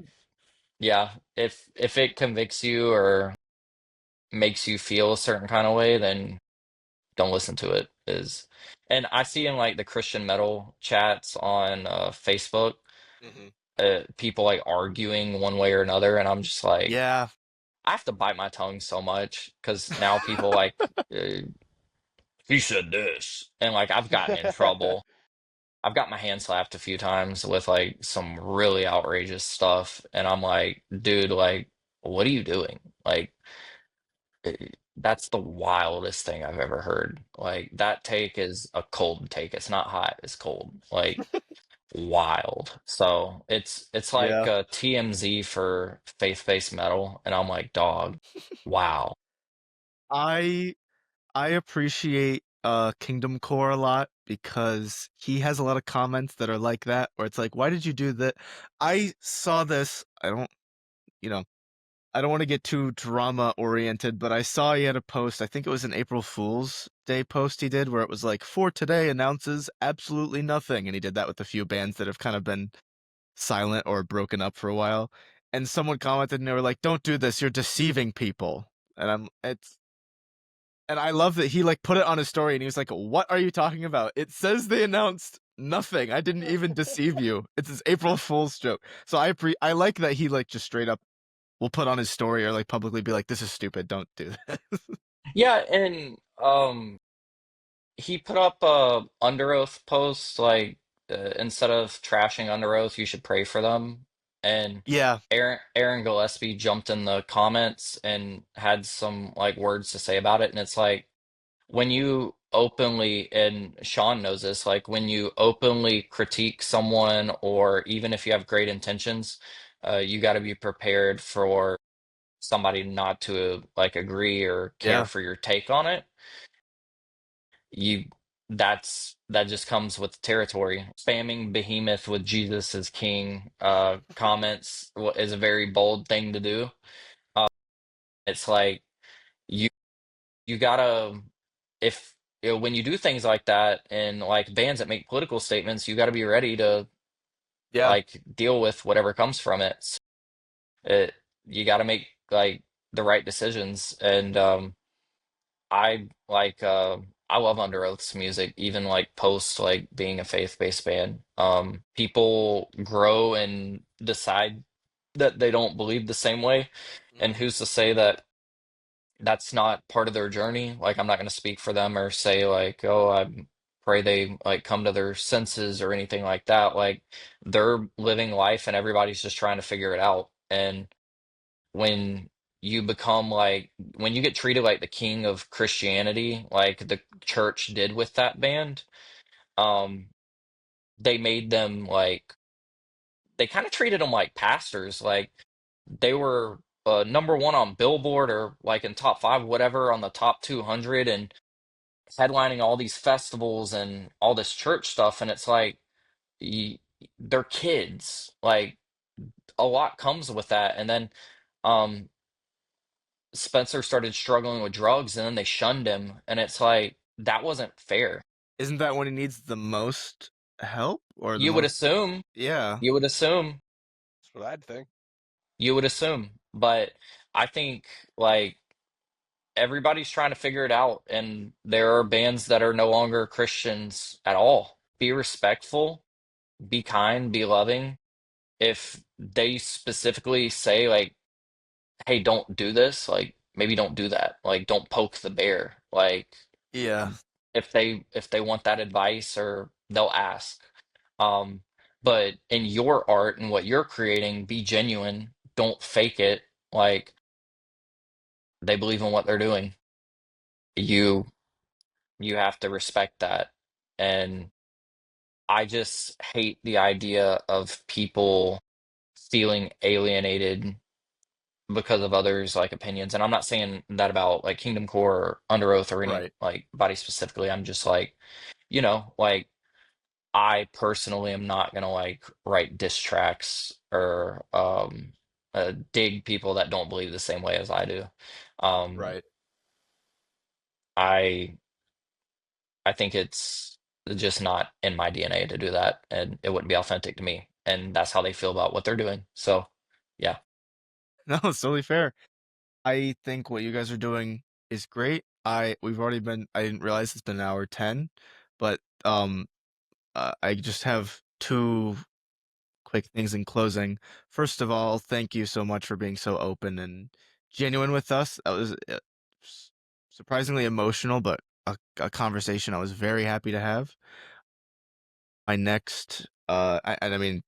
Speaker 3: yeah. If it convicts you or makes you feel a certain kind of way, then don't listen to it. Is And I see in like the Christian metal chats on Facebook,
Speaker 1: Hmm.
Speaker 3: people like arguing one way or another, and I'm just like,
Speaker 1: Yeah.
Speaker 3: I have to bite my tongue so much because now people like, he said this, and like I've gotten in trouble. I've got my hand slapped a few times with like some really outrageous stuff, and I'm like, dude, like, what are you doing? Like, that's the wildest thing I've ever heard. Like, that take is a cold take. It's not hot, it's cold. Like, wild. So it's like
Speaker 1: Yeah.
Speaker 3: TMZ for faith-based metal, and I'm like, dog, wow.
Speaker 1: I I appreciate Kingdom Core a lot because he has a lot of comments that are like that, where it's like, why did you do that? I saw this. You know, I don't want to get too drama oriented, but I saw he had a post. I think it was an April Fool's Day post he did where it was like, for today announces absolutely nothing. And he did that with a few bands that have kind of been silent or broken up for a while. And someone commented and they were like, don't do this. You're deceiving people. And I love that he like put it on his story and he was like, what are you talking about? It says they announced nothing. I didn't even deceive you. It's his April Fool's joke. So I like that he like just straight up will put on his story or like publicly be like, this is stupid. Don't do that.
Speaker 3: Yeah, and he put up a Under Oath post like, instead of trashing Under Oath, you should pray for them. And
Speaker 1: Yeah.
Speaker 3: Aaron Gillespie jumped in the comments and had some like words to say about it, and it's like, when you openly, and Sean knows this, like when you openly critique someone, or even if you have great intentions, you got to be prepared for somebody not to like agree or care
Speaker 1: Yeah.
Speaker 3: for your take on it. You that just comes with territory. Spamming Behemoth with Jesus is king comments is a very bold thing to do. Uh, it's like, you you gotta, if when you do things like that, and like bands that make political statements, you got to be ready to
Speaker 1: Yeah.
Speaker 3: like deal with whatever comes from it. It You got to make like the right decisions, and I like I love Under Oath's music, even like post like being a faith-based band. People grow and decide that they don't believe the same way, and
Speaker 1: Mhm.
Speaker 3: who's to say that that's not part of their journey? Like, I'm not going to speak for them or say like, oh, I pray they like come to their senses or anything like that. Like, they're living life, and everybody's just trying to figure it out. And when you become like, when you get treated like the king of Christianity, like the church did with that band, um, they made them like, they kind of treated them like pastors. Like, they were number one on Billboard, or like in top five, whatever, on the top 200. And headlining all these festivals and all this church stuff, and it's like y they're kids. Like a lot comes with that, and then um Spencer started struggling with drugs, and then they shunned him, and it's like that wasn't fair.
Speaker 1: Isn't that when he needs the most help or the
Speaker 3: You would
Speaker 1: most?
Speaker 3: assume,
Speaker 1: Yeah.
Speaker 3: you would assume,
Speaker 2: That's what I'd think.
Speaker 3: you would assume, but I think like everybody's trying to figure it out, and there are bands that are no longer Christians at all. Be respectful, be kind, be loving. If they specifically say like, "Hey, don't do this," like maybe don't do that. Like don't poke the bear. Like
Speaker 1: Yeah.
Speaker 3: if they want that advice, or they'll ask. Um, but in your art and what you're creating, be genuine. Don't fake it. Like they believe in what they're doing. You you have to respect that. And I just hate the idea of people feeling alienated because of others like opinions. And I'm not saying that about like Kingdom Core or Under Oath or any
Speaker 1: Right.
Speaker 3: like body specifically. I'm just like, like I personally am not gonna like write diss tracks or dig people that don't believe the same way as I do. Um,
Speaker 1: Right.
Speaker 3: I I think it's just not in my DNA to do that, and it wouldn't be authentic to me. And that's how they feel about what they're doing. So, yeah.
Speaker 1: No, it's totally fair. I think what you guys are doing is great. We've already been. I didn't realize it's been an hour 10, but I just have two quick things in closing. First of all, thank you so much for being so open and genuine with us. That was surprisingly emotional, but a conversation I was very happy to have. My next, and I mean,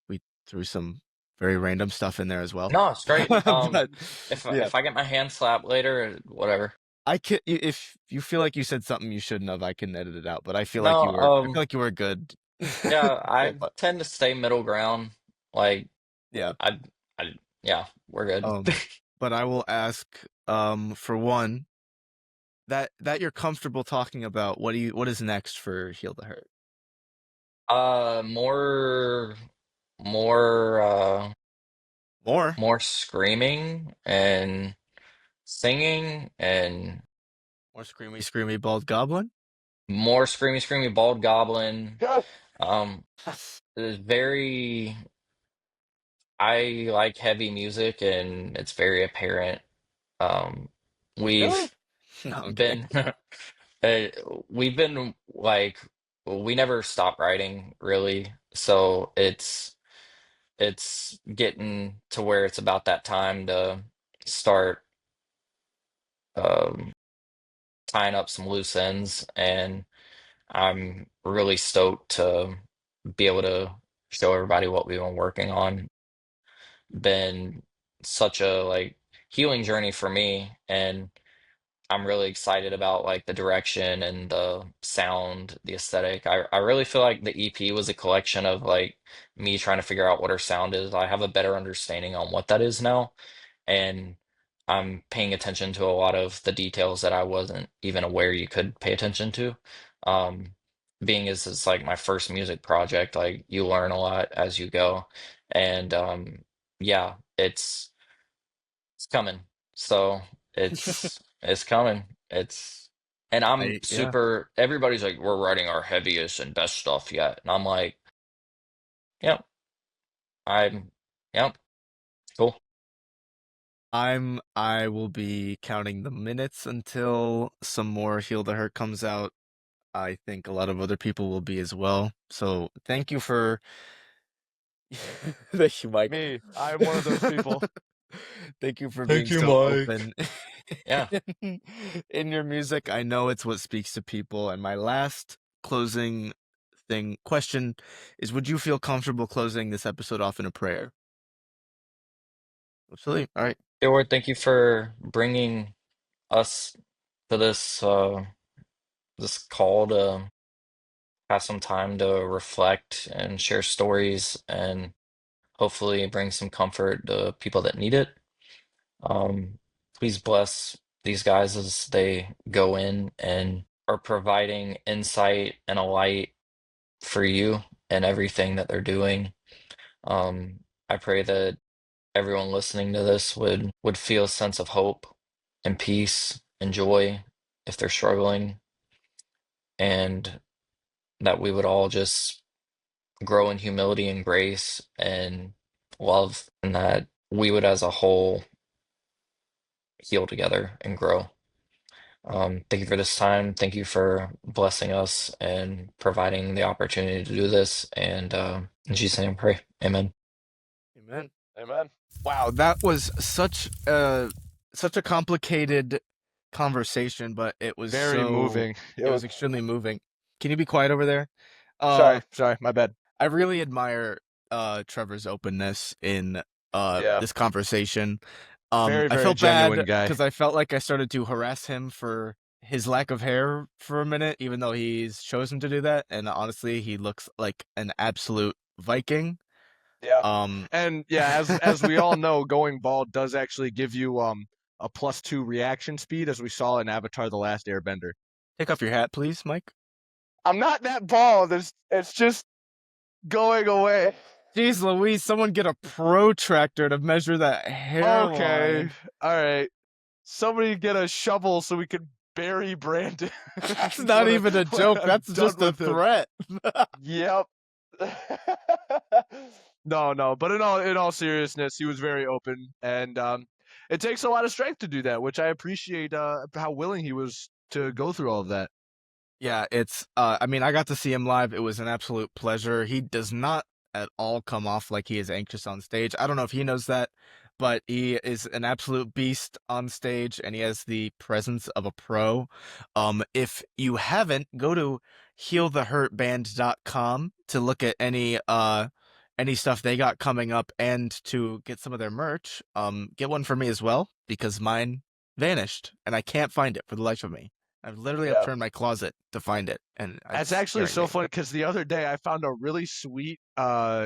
Speaker 1: we threw some very random stuff in there as well,
Speaker 3: No, it's great.
Speaker 1: but yeah,
Speaker 3: If I get my hand slapped later, whatever.
Speaker 1: I can. If you feel like you said something you shouldn't have, I can edit it out. But I feel like
Speaker 3: No,
Speaker 1: you were. I feel like you were good.
Speaker 3: yeah,
Speaker 1: So,
Speaker 3: I
Speaker 1: but
Speaker 3: tend to stay middle ground. Like
Speaker 1: yeah.
Speaker 3: I, yeah, we're good.
Speaker 1: Um, but I will ask, for one, that you're comfortable talking about. What is next for Heal the Hurt?
Speaker 3: More, more,
Speaker 1: More,
Speaker 3: more screaming and singing and
Speaker 1: more screamy, screamy, bald goblin.
Speaker 3: more screamy, screamy, bald goblin.
Speaker 2: Yeah.
Speaker 3: Um, it's very, I like heavy music, and it's very apparent. Um,
Speaker 1: Really?
Speaker 3: we've
Speaker 1: No, I'm kidding.
Speaker 3: been, uh, we've been like, we never stop writing really. So it's getting to where it's about that time to start um, tying up some loose ends, and I'm really stoked to be able to show everybody what we've been working on. Been such a like healing journey for me, and I'm really excited about like the direction and the sound, the aesthetic. I really feel like the EP was a collection of like me trying to figure out what her sound is. I have a better understanding on what that is now, and I'm paying attention to a lot of the details that I wasn't even aware you could pay attention to. Um, being as it's like my first music project, like you learn a lot as you go, and yeah, it's coming. So it's coming. It's and I'm
Speaker 1: Yeah.
Speaker 3: super. Everybody's like, we're writing our heaviest and best stuff yet, and I'm like, yep, I'm, yep, cool.
Speaker 1: I will be counting the minutes until some more Heal the Hurt comes out. I think a lot of other people will be as well. So thank you for thank you, Mike.
Speaker 2: Me, I'm one of those people.
Speaker 1: Thank you for being
Speaker 3: Thank you,
Speaker 1: so
Speaker 3: Mike.
Speaker 1: open
Speaker 3: Yeah.
Speaker 1: in your music. I know it's what speaks to people. And my last closing question is, would you feel comfortable closing this episode off in a prayer? Absolutely. All right.
Speaker 3: Lord, thank you for bringing us to this call to have some time to reflect and share stories, and hopefully bring some comfort to people that need it. Please bless these guys as they go in and are providing insight and a light for you and everything that they're doing. I pray that everyone listening to this would feel a sense of hope and peace and joy if they're struggling, and that we would all just grow in humility and grace and love, and that we would as a whole heal together and grow. Thank you for this time. Thank you for blessing us and providing the opportunity to do this. And in Jesus' name, I pray. Amen.
Speaker 1: Amen.
Speaker 2: Amen.
Speaker 1: Wow, that was such a complicated conversation, but it was
Speaker 2: Very moving.
Speaker 1: it was extremely moving. Can you be quiet over there?
Speaker 2: Sorry, my bad.
Speaker 1: I really admire Trevor's openness in
Speaker 2: Yeah.
Speaker 1: this conversation.
Speaker 2: Very,
Speaker 1: I
Speaker 2: very
Speaker 1: felt
Speaker 2: genuine
Speaker 1: bad
Speaker 2: guy.
Speaker 1: because I felt like I started to harass him for his lack of hair for a minute, even though he's chosen to do that. And honestly, he looks like an absolute Viking.
Speaker 2: Yeah.
Speaker 1: Um,
Speaker 2: And yeah, as we all know, going bald does actually give you a +2 reaction speed, as we saw in Avatar: The Last Airbender.
Speaker 1: take off your hat, please, Mike.
Speaker 2: I'm not that bald. It's just going away.
Speaker 1: Jeez Louise, someone get a protractor to measure that hairline.
Speaker 2: Okay. All right. Somebody get a shovel so we can bury Brandon.
Speaker 1: That's not even a joke. That's just a threat.
Speaker 2: Yep. No. But in all seriousness, he was very open, and it takes a lot of strength to do that, which I appreciate. How willing he was to go through all of that.
Speaker 1: Yeah, it's I mean, I got to see him live. It was an absolute pleasure. He does not at all come off like he is anxious on stage. I don't know if he knows that, but he is an absolute beast on stage and he has the presence of a pro. If you haven't, go to healthehurtband.com to look at any stuff they got coming up and to get some of their merch. Get one for me as well because mine vanished and I can't find it for the life of me. I've literally upturned my closet to find it, and
Speaker 2: That's actually so funny because the other day I found a really sweet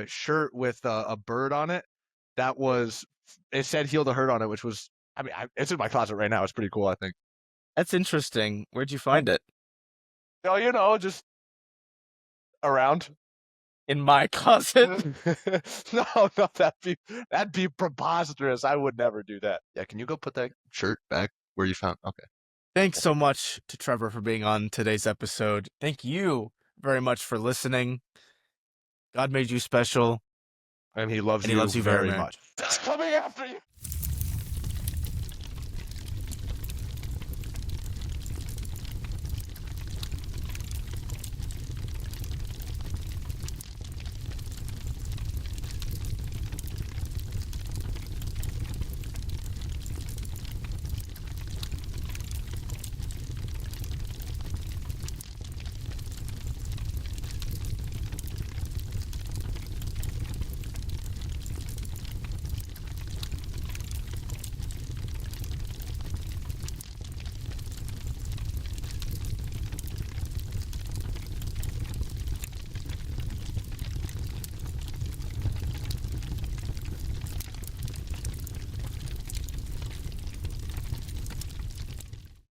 Speaker 2: shirt with a bird on it. It said "Heal the Hurt" on it, which was, I mean, it's in my closet right now. It's pretty cool, I think.
Speaker 1: That's interesting. Where'd you find it?
Speaker 2: Oh, just around.
Speaker 1: In my closet.
Speaker 2: No, that'd be preposterous. I would never do that. Yeah, can you go put that shirt back where you found? Okay.
Speaker 1: Thanks so much to Trevor for being on today's episode. Thank you very much for listening. God made you special.
Speaker 2: And he loves
Speaker 1: And he
Speaker 2: you
Speaker 1: loves you
Speaker 2: very
Speaker 1: very
Speaker 2: much. That's coming after you.